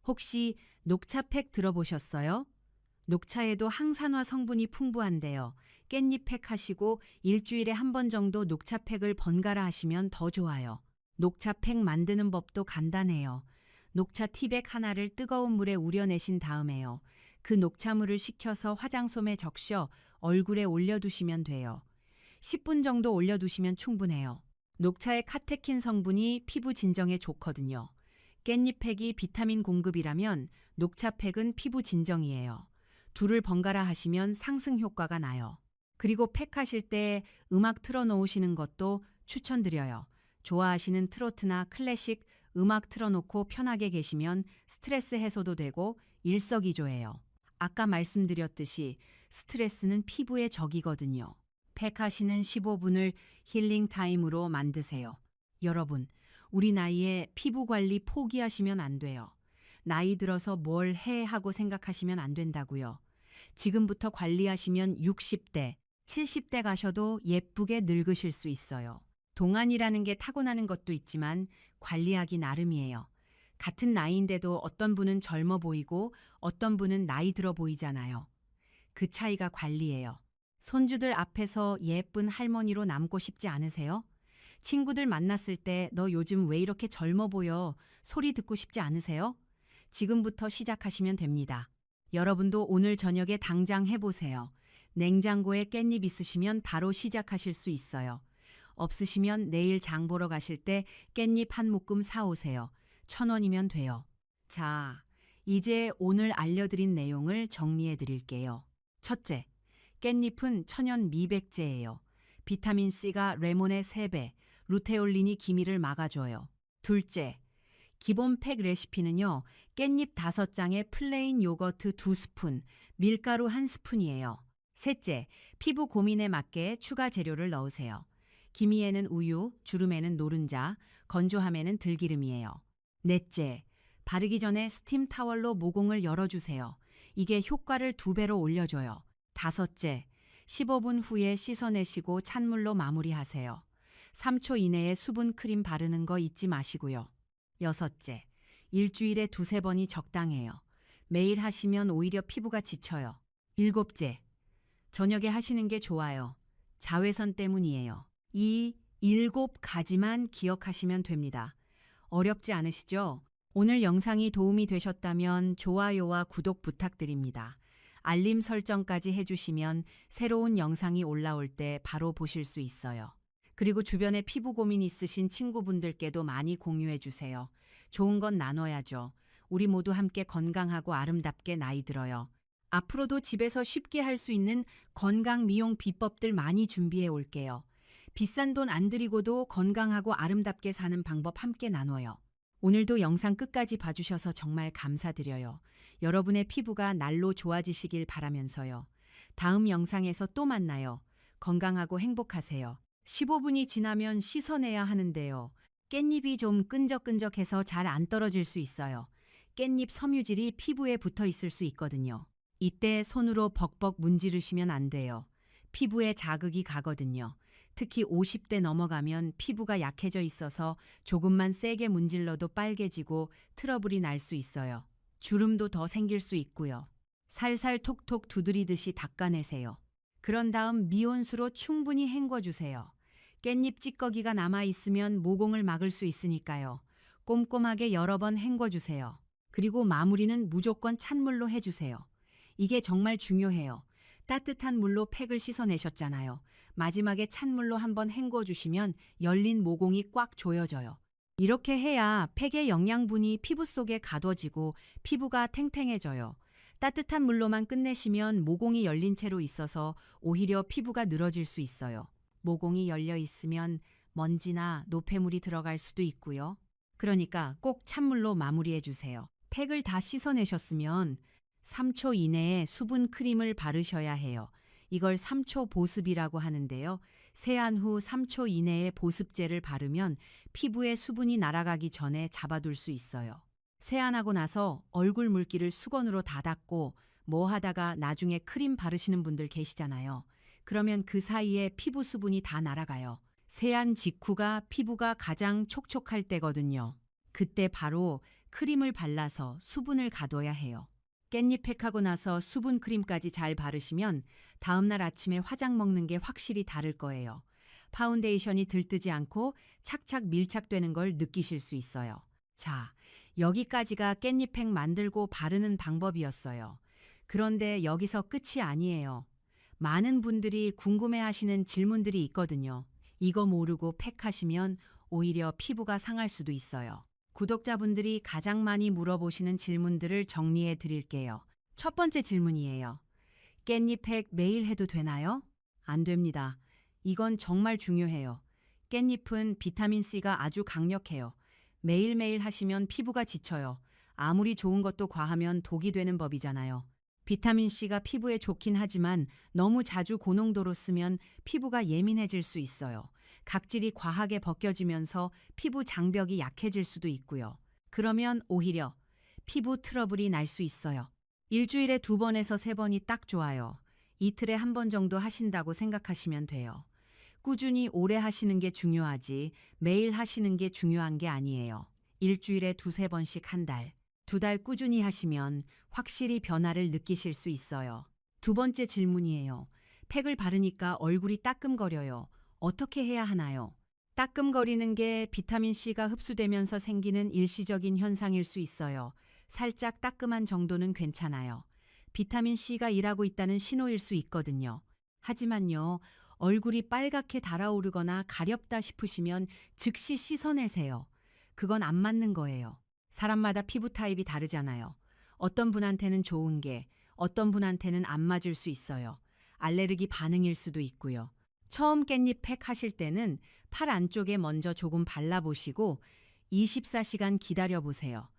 혹시 녹차팩 들어보셨어요? 녹차에도 항산화 성분이 풍부한데요. 깻잎 팩 하시고 일주일에 한 번 정도 녹차팩을 번갈아 하시면 더 좋아요. 녹차팩 만드는 법도 간단해요. 녹차 티백 하나를 뜨거운 물에 우려내신 다음에요. 그 녹차물을 식혀서 화장솜에 적셔 얼굴에 올려두시면 돼요. 10분 정도 올려두시면 충분해요. 녹차의 카테킨 성분이 피부 진정에 좋거든요. 깻잎팩이 비타민 공급이라면 녹차팩은 피부 진정이에요. 둘을 번갈아 하시면 상승 효과가 나요. 그리고 팩하실 때 음악 틀어놓으시는 것도 추천드려요. 좋아하시는 트로트나 클래식 음악 틀어놓고 편하게 계시면 스트레스 해소도 되고 일석이조예요. 아까 말씀드렸듯이 스트레스는 피부의 적이거든요. 팩하시는 15분을 힐링 타임으로 만드세요. 여러분, 우리 나이에 피부 관리 포기하시면 안 돼요. 나이 들어서 뭘 해 하고 생각하시면 안 된다고요. 지금부터 관리하시면 60대, 70대 가셔도 예쁘게 늙으실 수 있어요. 동안이라는 게 타고나는 것도 있지만 관리하기 나름이에요. 같은 나이인데도 어떤 분은 젊어 보이고 어떤 분은 나이 들어 보이잖아요. 그 차이가 관리예요. 손주들 앞에서 예쁜 할머니로 남고 싶지 않으세요? 친구들 만났을 때 너 요즘 왜 이렇게 젊어 보여? 소리 듣고 싶지 않으세요? 지금부터 시작하시면 됩니다. 여러분도 오늘 저녁에 당장 해보세요. 냉장고에 깻잎 있으시면 바로 시작하실 수 있어요. 없으시면 내일 장 보러 가실 때 깻잎 한 묶음 사오세요. 1,000원이면 돼요. 자, 이제 오늘 알려드린 내용을 정리해 드릴게요. 첫째, 깻잎은 천연 미백제예요. 비타민C가 레몬의 3배, 루테올린이 기미를 막아줘요. 둘째, 기본 팩 레시피는요. 깻잎 5장에 플레인 요거트 2스푼, 밀가루 1스푼이에요. 셋째, 피부 고민에 맞게 추가 재료를 넣으세요. 기미에는 우유, 주름에는 노른자, 건조함에는 들기름이에요. 넷째, 바르기 전에 스팀 타월로 모공을 열어주세요. 이게 효과를 2배로 올려줘요. 다섯째, 15분 후에 씻어내시고 찬물로 마무리하세요. 3초 이내에 수분 크림 바르는 거 잊지 마시고요. 여섯째, 일주일에 2~3번이 적당해요. 매일 하시면 오히려 피부가 지쳐요. 일곱째, 저녁에 하시는 게 좋아요. 자외선 때문이에요. 이 7가지만 기억하시면 됩니다. 어렵지 않으시죠? 오늘 영상이 도움이 되셨다면 좋아요와 구독 부탁드립니다. 알림 설정까지 해주시면 새로운 영상이 올라올 때 바로 보실 수 있어요. 그리고 주변에 피부 고민 있으신 친구분들께도 많이 공유해 주세요. 좋은 건 나눠야죠. 우리 모두 함께 건강하고 아름답게 나이 들어요. 앞으로도 집에서 쉽게 할 수 있는 건강 미용 비법들 많이 준비해 올게요. 비싼 돈 안 들이고도 건강하고 아름답게 사는 방법 함께 나눠요. 오늘도 영상 끝까지 봐주셔서 정말 감사드려요. 여러분의 피부가 날로 좋아지시길 바라면서요. 다음 영상에서 또 만나요. 건강하고 행복하세요. 15분이 지나면 씻어내야 하는데요. 깻잎이 좀 끈적끈적해서 잘 안 떨어질 수 있어요. 깻잎 섬유질이 피부에 붙어 있을 수 있거든요. 이때 손으로 벅벅 문지르시면 안 돼요. 피부에 자극이 가거든요. 특히 50대 넘어가면 피부가 약해져 있어서 조금만 세게 문질러도 빨개지고 트러블이 날 수 있어요. 주름도 더 생길 수 있고요. 살살 톡톡 두드리듯이 닦아내세요. 그런 다음 미온수로 충분히 헹궈주세요. 깻잎 찌꺼기가 남아있으면 모공을 막을 수 있으니까요. 꼼꼼하게 여러 번 헹궈주세요. 그리고 마무리는 무조건 찬물로 해주세요. 이게 정말 중요해요. 따뜻한 물로 팩을 씻어내셨잖아요. 마지막에 찬물로 한번 헹궈주시면 열린 모공이 꽉 조여져요. 이렇게 해야 팩의 영양분이 피부 속에 가둬지고 피부가 탱탱해져요. 따뜻한 물로만 끝내시면 모공이 열린 채로 있어서 오히려 피부가 늘어질 수 있어요. 모공이 열려 있으면 먼지나 노폐물이 들어갈 수도 있고요. 그러니까 꼭 찬물로 마무리해 주세요. 팩을 다 씻어내셨으면 3초 이내에 수분 크림을 바르셔야 해요. 이걸 3초 보습이라고 하는데요. 세안 후 3초 이내에 보습제를 바르면 피부에 수분이 날아가기 전에 잡아둘 수 있어요. 세안하고 나서 얼굴 물기를 수건으로 다 닦고 뭐 하다가 나중에 크림 바르시는 분들 계시잖아요. 그러면 그 사이에 피부 수분이 다 날아가요. 세안 직후가 피부가 가장 촉촉할 때거든요. 그때 바로 크림을 발라서 수분을 가둬야 해요. 깻잎 팩하고 나서 수분 크림까지 잘 바르시면 다음날 아침에 화장 먹는 게 확실히 다를 거예요. 파운데이션이 들뜨지 않고 착착 밀착되는 걸 느끼실 수 있어요. 자, 여기까지가 깻잎 팩 만들고 바르는 방법이었어요. 그런데 여기서 끝이 아니에요. 많은 분들이 궁금해하시는 질문들이 있거든요. 이거 모르고 팩하시면 오히려 피부가 상할 수도 있어요. 구독자분들이 가장 많이 물어보시는 질문들을 정리해 드릴게요. 첫 번째 질문이에요. 깻잎 팩 매일 해도 되나요? 안 됩니다. 이건 정말 중요해요. 깻잎은 비타민C가 아주 강력해요. 매일매일 하시면 피부가 지쳐요. 아무리 좋은 것도 과하면 독이 되는 법이잖아요. 비타민C가 피부에 좋긴 하지만 너무 자주 고농도로 쓰면 피부가 예민해질 수 있어요. 각질이 과하게 벗겨지면서 피부 장벽이 약해질 수도 있고요. 그러면 오히려 피부 트러블이 날 수 있어요. 일주일에 2번에서 3번이 딱 좋아요. 이틀에 1번 정도 하신다고 생각하시면 돼요. 꾸준히 오래 하시는 게 중요하지 매일 하시는 게 중요한 게 아니에요. 일주일에 2~3번씩 한 달, 2달 꾸준히 하시면 확실히 변화를 느끼실 수 있어요. 두 번째 질문이에요. 팩을 바르니까 얼굴이 따끔거려요. 어떻게 해야 하나요? 따끔거리는 게 비타민C가 흡수되면서 생기는 일시적인 현상일 수 있어요. 살짝 따끔한 정도는 괜찮아요. 비타민C가 일하고 있다는 신호일 수 있거든요. 하지만요, 얼굴이 빨갛게 달아오르거나 가렵다 싶으시면 즉시 씻어내세요. 그건 안 맞는 거예요. 사람마다 피부 타입이 다르잖아요. 어떤 분한테는 좋은 게, 어떤 분한테는 안 맞을 수 있어요. 알레르기 반응일 수도 있고요. 처음 깻잎 팩 하실 때는 팔 안쪽에 먼저 조금 발라보시고 24시간 기다려보세요.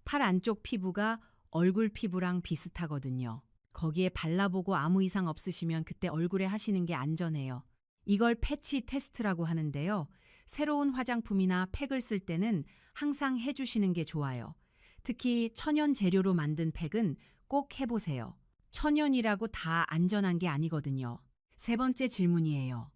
팔 안쪽 피부가 얼굴 피부랑 비슷하거든요. 거기에 발라보고 아무 이상 없으시면 그때 얼굴에 하시는 게 안전해요. 이걸 패치 테스트라고 하는데요. 새로운 화장품이나 팩을 쓸 때는 항상 해주시는 게 좋아요. 특히 천연 재료로 만든 팩은 꼭 해보세요. 천연이라고 다 안전한 게 아니거든요. 세 번째 질문이에요.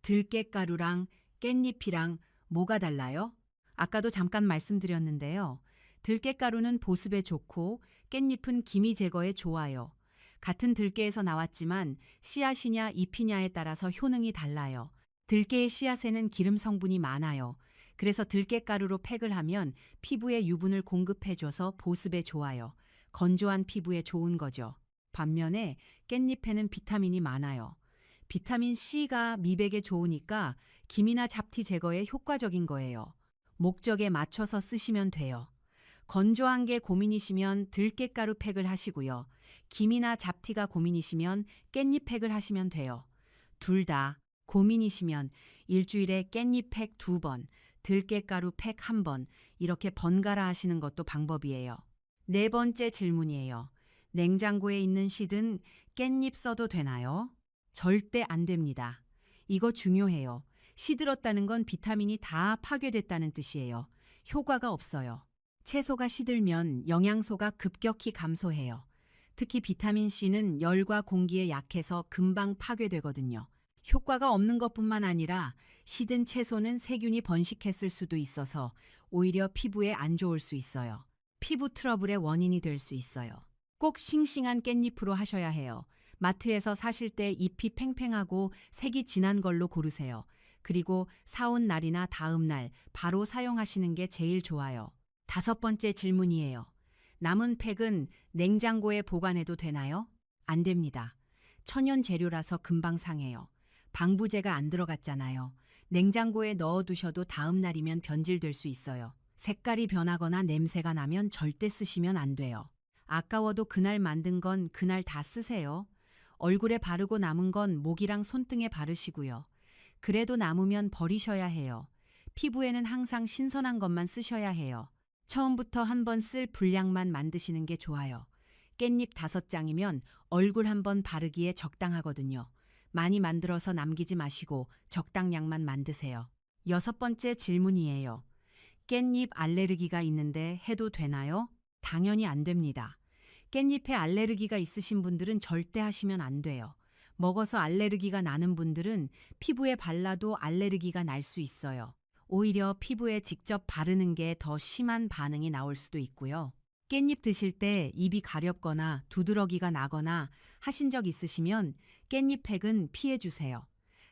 들깨가루랑 깻잎이랑 뭐가 달라요? 아까도 잠깐 말씀드렸는데요. 들깨가루는 보습에 좋고 깻잎은 기미 제거에 좋아요. 같은 들깨에서 나왔지만 씨앗이냐 잎이냐에 따라서 효능이 달라요. 들깨의 씨앗에는 기름 성분이 많아요. 그래서 들깨가루로 팩을 하면 피부에 유분을 공급해줘서 보습에 좋아요. 건조한 피부에 좋은 거죠. 반면에 깻잎에는 비타민이 많아요. 비타민 C가 미백에 좋으니까 기미나 잡티 제거에 효과적인 거예요. 목적에 맞춰서 쓰시면 돼요. 건조한 게 고민이시면 들깨가루 팩을 하시고요. 기미나 잡티가 고민이시면 깻잎 팩을 하시면 돼요. 둘 다 고민이시면 일주일에 깻잎 팩 2번, 들깨가루 팩 1번 이렇게 번갈아 하시는 것도 방법이에요. 네 번째 질문이에요. 냉장고에 있는 씨든 깻잎 써도 되나요? 절대 안 됩니다. 이거 중요해요. 시들었다는 건 비타민이 다 파괴됐다는 뜻이에요. 효과가 없어요. 채소가 시들면 영양소가 급격히 감소해요. 특히 비타민 C는 열과 공기에 약해서 금방 파괴되거든요. 효과가 없는 것뿐만 아니라 시든 채소는 세균이 번식했을 수도 있어서 오히려 피부에 안 좋을 수 있어요. 피부 트러블의 원인이 될 수 있어요. 꼭 싱싱한 깻잎으로 하셔야 해요. 마트에서 사실 때 잎이 팽팽하고 색이 진한 걸로 고르세요. 그리고 사온 날이나 다음 날 바로 사용하시는 게 제일 좋아요. 다섯 번째 질문이에요. 남은 팩은 냉장고에 보관해도 되나요? 안 됩니다. 천연 재료라서 금방 상해요. 방부제가 안 들어갔잖아요. 냉장고에 넣어두셔도 다음 날이면 변질될 수 있어요. 색깔이 변하거나 냄새가 나면 절대 쓰시면 안 돼요. 아까워도 그날 만든 건 그날 다 쓰세요. 얼굴에 바르고 남은 건 목이랑 손등에 바르시고요. 그래도 남으면 버리셔야 해요. 피부에는 항상 신선한 것만 쓰셔야 해요. 처음부터 한번 쓸 분량만 만드시는 게 좋아요. 깻잎 5장이면 얼굴 한번 바르기에 적당하거든요. 많이 만들어서 남기지 마시고 적당량만 만드세요. 여섯 번째 질문이에요. 깻잎 알레르기가 있는데 해도 되나요? 당연히 안 됩니다. 깻잎에 알레르기가 있으신 분들은 절대 하시면 안 돼요. 먹어서 알레르기가 나는 분들은 피부에 발라도 알레르기가 날 수 있어요. 오히려 피부에 직접 바르는 게 더 심한 반응이 나올 수도 있고요. 깻잎 드실 때 입이 가렵거나 두드러기가 나거나 하신 적 있으시면 깻잎 팩은 피해 주세요.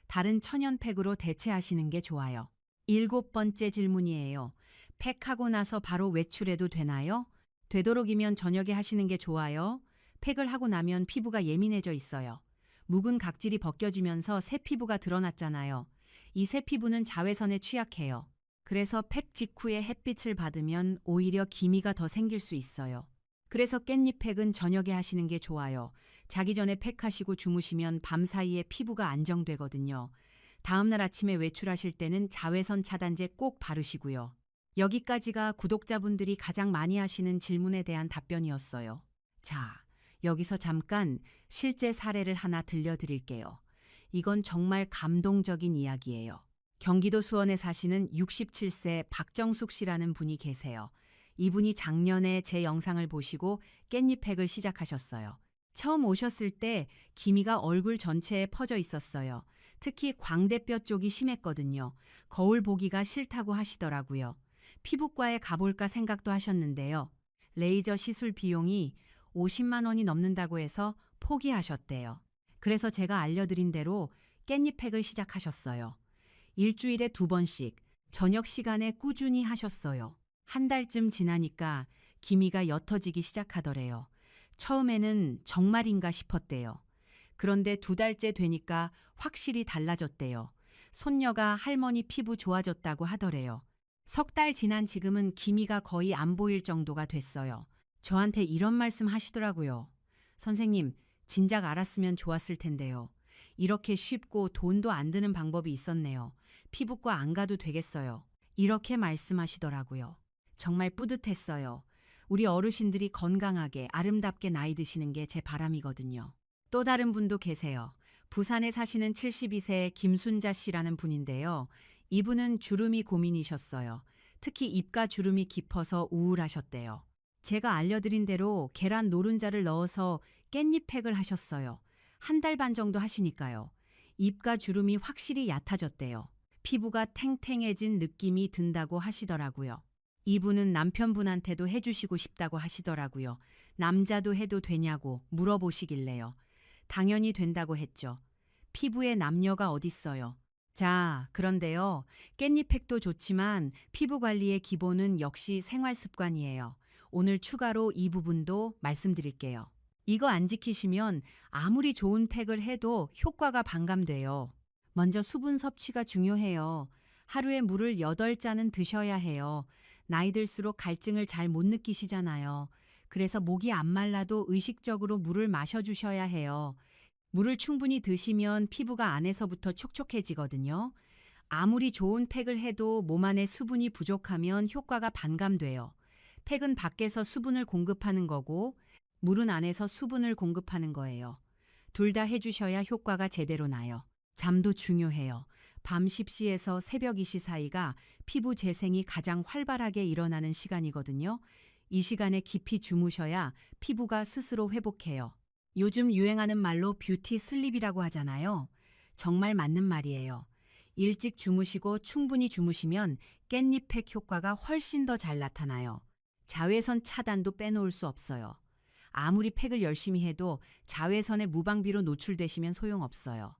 다른 천연 팩으로 대체하시는 게 좋아요. 일곱 번째 질문이에요. 팩하고 나서 바로 외출해도 되나요? 되도록이면 저녁에 하시는 게 좋아요. 팩을 하고 나면 피부가 예민해져 있어요. 묵은 각질이 벗겨지면서 새 피부가 드러났잖아요. 이 새 피부는 자외선에 취약해요. 그래서 팩 직후에 햇빛을 받으면 오히려 기미가 더 생길 수 있어요. 그래서 깻잎 팩은 저녁에 하시는 게 좋아요. 자기 전에 팩하시고 주무시면 밤 사이에 피부가 안정되거든요. 다음날 아침에 외출하실 때는 자외선 차단제 꼭 바르시고요. 여기까지가 구독자분들이 가장 많이 하시는 질문에 대한 답변이었어요. 자, 여기서 잠깐 실제 사례를 하나 들려드릴게요. 이건 정말 감동적인 이야기예요. 경기도 수원에 사시는 67세 박정숙 씨라는 분이 계세요. 이분이 작년에 제 영상을 보시고 깻잎팩을 시작하셨어요. 처음 오셨을 때 기미가 얼굴 전체에 퍼져 있었어요. 특히 광대뼈 쪽이 심했거든요. 거울 보기가 싫다고 하시더라고요. 피부과에 가볼까 생각도 하셨는데요. 레이저 시술 비용이 50만 원이 넘는다고 해서 포기하셨대요. 그래서 제가 알려드린 대로 깻잎팩을 시작하셨어요. 일주일에 2번씩 저녁 시간에 꾸준히 하셨어요. 한 달쯤 지나니까 기미가 옅어지기 시작하더래요. 처음에는 정말인가 싶었대요. 그런데 2달째 되니까 확실히 달라졌대요. 손녀가 할머니 피부 좋아졌다고 하더래요. 3달 지난 지금은 기미가 거의 안 보일 정도가 됐어요. 저한테 이런 말씀 하시더라고요. 선생님, 진작 알았으면 좋았을 텐데요. 이렇게 쉽고 돈도 안 드는 방법이 있었네요. 피부과 안 가도 되겠어요. 이렇게 말씀하시더라고요. 정말 뿌듯했어요. 우리 어르신들이 건강하게 아름답게 나이 드시는 게 제 바람이거든요. 또 다른 분도 계세요. 부산에 사시는 72세 김순자 씨라는 분인데요. 이분은 주름이 고민이셨어요. 특히 입가 주름이 깊어서 우울하셨대요. 제가 알려드린 대로 계란 노른자를 넣어서 깻잎팩을 하셨어요. 한 달 반 정도 하시니까요. 입가 주름이 확실히 얕아졌대요. 피부가 탱탱해진 느낌이 든다고 하시더라고요. 이분은 남편분한테도 해주시고 싶다고 하시더라고요. 남자도 해도 되냐고 물어보시길래요. 당연히 된다고 했죠. 피부에 남녀가 어딨어요. 자, 그런데요. 깻잎팩도 좋지만 피부 관리의 기본은 역시 생활 습관이에요. 오늘 추가로 이 부분도 말씀드릴게요. 이거 안 지키시면 아무리 좋은 팩을 해도 효과가 반감돼요. 먼저 수분 섭취가 중요해요. 하루에 물을 8잔은 드셔야 해요. 나이 들수록 갈증을 잘 못 느끼시잖아요. 그래서 목이 안 말라도 의식적으로 물을 마셔주셔야 해요. 물을 충분히 드시면 피부가 안에서부터 촉촉해지거든요. 아무리 좋은 팩을 해도 몸 안에 수분이 부족하면 효과가 반감돼요. 팩은 밖에서 수분을 공급하는 거고, 물은 안에서 수분을 공급하는 거예요. 둘 다 해주셔야 효과가 제대로 나요. 잠도 중요해요. 밤 10시에서 새벽 2시 사이가 피부 재생이 가장 활발하게 일어나는 시간이거든요. 이 시간에 깊이 주무셔야 피부가 스스로 회복해요. 요즘 유행하는 말로 뷰티 슬립이라고 하잖아요. 정말 맞는 말이에요. 일찍 주무시고 충분히 주무시면 깻잎팩 효과가 훨씬 더 잘 나타나요. 자외선 차단도 빼놓을 수 없어요. 아무리 팩을 열심히 해도 자외선에 무방비로 노출되시면 소용없어요.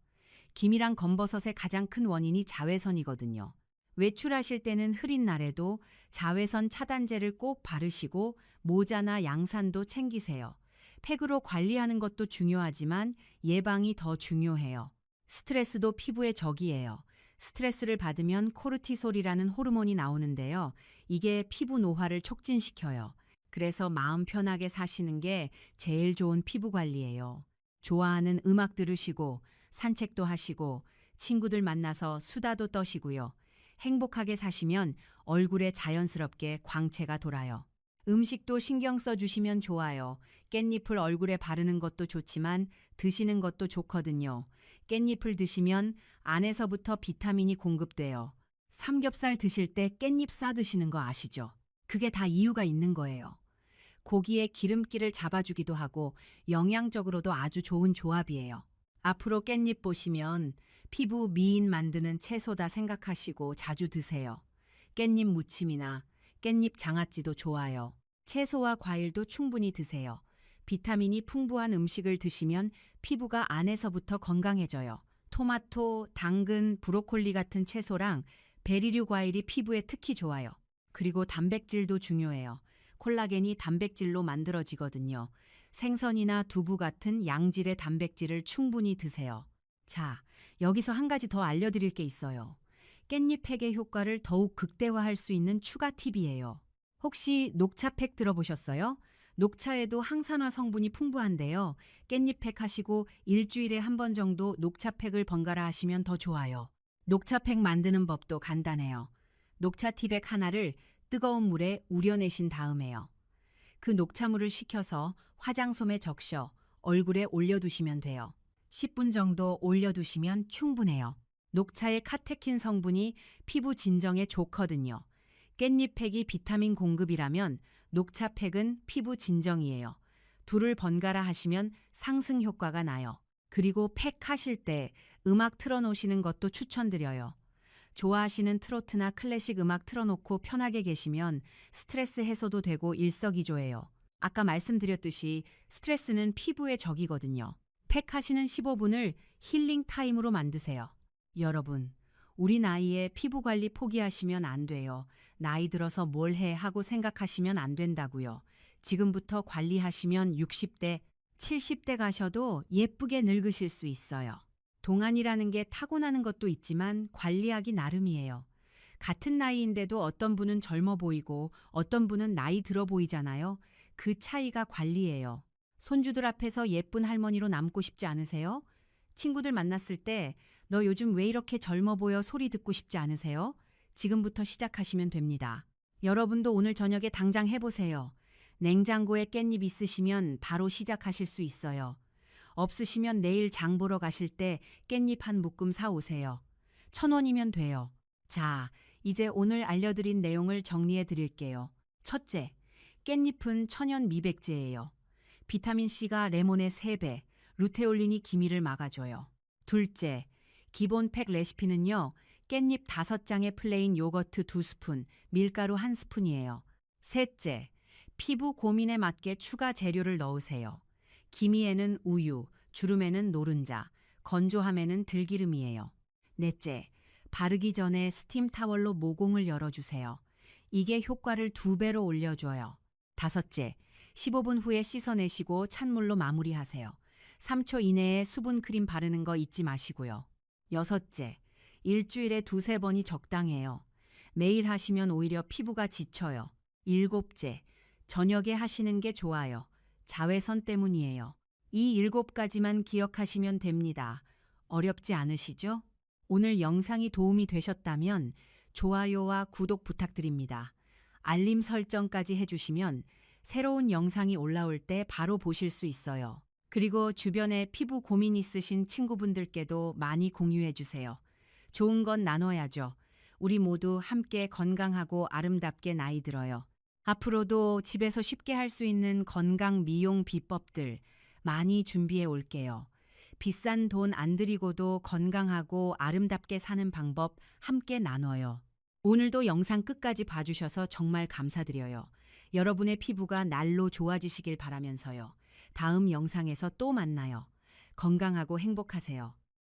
기미랑 검버섯의 가장 큰 원인이 자외선이거든요. 외출하실 때는 흐린 날에도 자외선 차단제를 꼭 바르시고 모자나 양산도 챙기세요. 팩으로 관리하는 것도 중요하지만 예방이 더 중요해요. 스트레스도 피부의 적이에요. 스트레스를 받으면 코르티솔이라는 호르몬이 나오는데요. 이게 피부 노화를 촉진시켜요. 그래서 마음 편하게 사시는 게 제일 좋은 피부 관리예요. 좋아하는 음악 들으시고 산책도 하시고 친구들 만나서 수다도 떠시고요. 행복하게 사시면 얼굴에 자연스럽게 광채가 돌아요. 음식도 신경 써주시면 좋아요. 깻잎을 얼굴에 바르는 것도 좋지만 드시는 것도 좋거든요. 깻잎을 드시면 안에서부터 비타민이 공급돼요. 삼겹살 드실 때 깻잎 싸 드시는 거 아시죠? 그게 다 이유가 있는 거예요. 고기의 기름기를 잡아주기도 하고 영양적으로도 아주 좋은 조합이에요. 앞으로 깻잎 보시면 피부 미인 만드는 채소다 생각하시고 자주 드세요. 깻잎 무침이나 깻잎 장아찌도 좋아요. 채소와 과일도 충분히 드세요. 비타민이 풍부한 음식을 드시면 피부가 안에서부터 건강해져요. 토마토, 당근, 브로콜리 같은 채소랑 베리류 과일이 피부에 특히 좋아요. 그리고 단백질도 중요해요. 콜라겐이 단백질로 만들어지거든요. 생선이나 두부 같은 양질의 단백질을 충분히 드세요. 자, 여기서 한 가지 더 알려드릴 게 있어요. 깻잎팩의 효과를 더욱 극대화할 수 있는 추가 팁이에요. 혹시 녹차팩 들어보셨어요? 녹차에도 항산화 성분이 풍부한데요. 깻잎팩 하시고 일주일에 한 번 정도 녹차팩을 번갈아 하시면 더 좋아요. 녹차팩 만드는 법도 간단해요. 녹차 티백 하나를 뜨거운 물에 우려내신 다음에요. 그 녹차물을 식혀서 화장솜에 적셔 얼굴에 올려두시면 돼요. 10분 정도 올려두시면 충분해요. 녹차의 카테킨 성분이 피부 진정에 좋거든요. 깻잎팩이 비타민 공급이라면 녹차팩은 피부 진정이에요. 둘을 번갈아 하시면 상승 효과가 나요. 그리고 팩 하실 때 음악 틀어놓으시는 것도 추천드려요. 좋아하시는 트로트나 클래식 음악 틀어놓고 편하게 계시면 스트레스 해소도 되고 일석이조예요. 아까 말씀드렸듯이 스트레스는 피부의 적이거든요. 팩 하시는 15분을 힐링 타임으로 만드세요. 여러분, 우리 나이에 피부 관리 포기하시면 안 돼요. 나이 들어서 뭘 해 하고 생각하시면 안 된다고요. 지금부터 관리하시면 60대, 70대 가셔도 예쁘게 늙으실 수 있어요. 동안이라는 게 타고나는 것도 있지만 관리하기 나름이에요. 같은 나이인데도 어떤 분은 젊어 보이고 어떤 분은 나이 들어 보이잖아요. 그 차이가 관리예요. 손주들 앞에서 예쁜 할머니로 남고 싶지 않으세요? 친구들 만났을 때 너 요즘 왜 이렇게 젊어 보여 소리 듣고 싶지 않으세요? 지금부터 시작하시면 됩니다. 여러분도 오늘 저녁에 당장 해보세요. 냉장고에 깻잎 있으시면 바로 시작하실 수 있어요. 없으시면 내일 장 보러 가실 때 깻잎 한 묶음 사오세요. 1,000원이면 돼요. 자, 이제 오늘 알려드린 내용을 정리해 드릴게요. 첫째, 깻잎은 천연 미백제예요. 비타민C가 레몬의 3배, 루테올린이 기미를 막아줘요. 둘째, 기본 팩 레시피는요. 깻잎 5장에 플레인 요거트 2스푼, 밀가루 1스푼이에요. 셋째, 피부 고민에 맞게 추가 재료를 넣으세요. 기미에는 우유, 주름에는 노른자, 건조함에는 들기름이에요. 넷째, 바르기 전에 스팀 타월로 모공을 열어주세요. 이게 효과를 2배로 올려줘요. 다섯째, 15분 후에 씻어내시고 찬물로 마무리하세요. 3초 이내에 수분 크림 바르는 거 잊지 마시고요. 여섯째, 일주일에 2~3번이 적당해요. 매일 하시면 오히려 피부가 지쳐요. 일곱째, 저녁에 하시는 게 좋아요. 자외선 때문이에요. 이 7가지만 기억하시면 됩니다. 어렵지 않으시죠? 오늘 영상이 도움이 되셨다면 좋아요와 구독 부탁드립니다. 알림 설정까지 해주시면 새로운 영상이 올라올 때 바로 보실 수 있어요. 그리고 주변에 피부 고민 있으신 친구분들께도 많이 공유해 주세요. 좋은 건 나눠야죠. 우리 모두 함께 건강하고 아름답게 나이 들어요. 앞으로도 집에서 쉽게 할 수 있는 건강 미용 비법들 많이 준비해 올게요. 비싼 돈 안 들이고도 건강하고 아름답게 사는 방법 함께 나눠요. 오늘도 영상 끝까지 봐주셔서 정말 감사드려요. 여러분의 피부가 날로 좋아지시길 바라면서요. 다음 영상에서 또 만나요. 건강하고 행복하세요.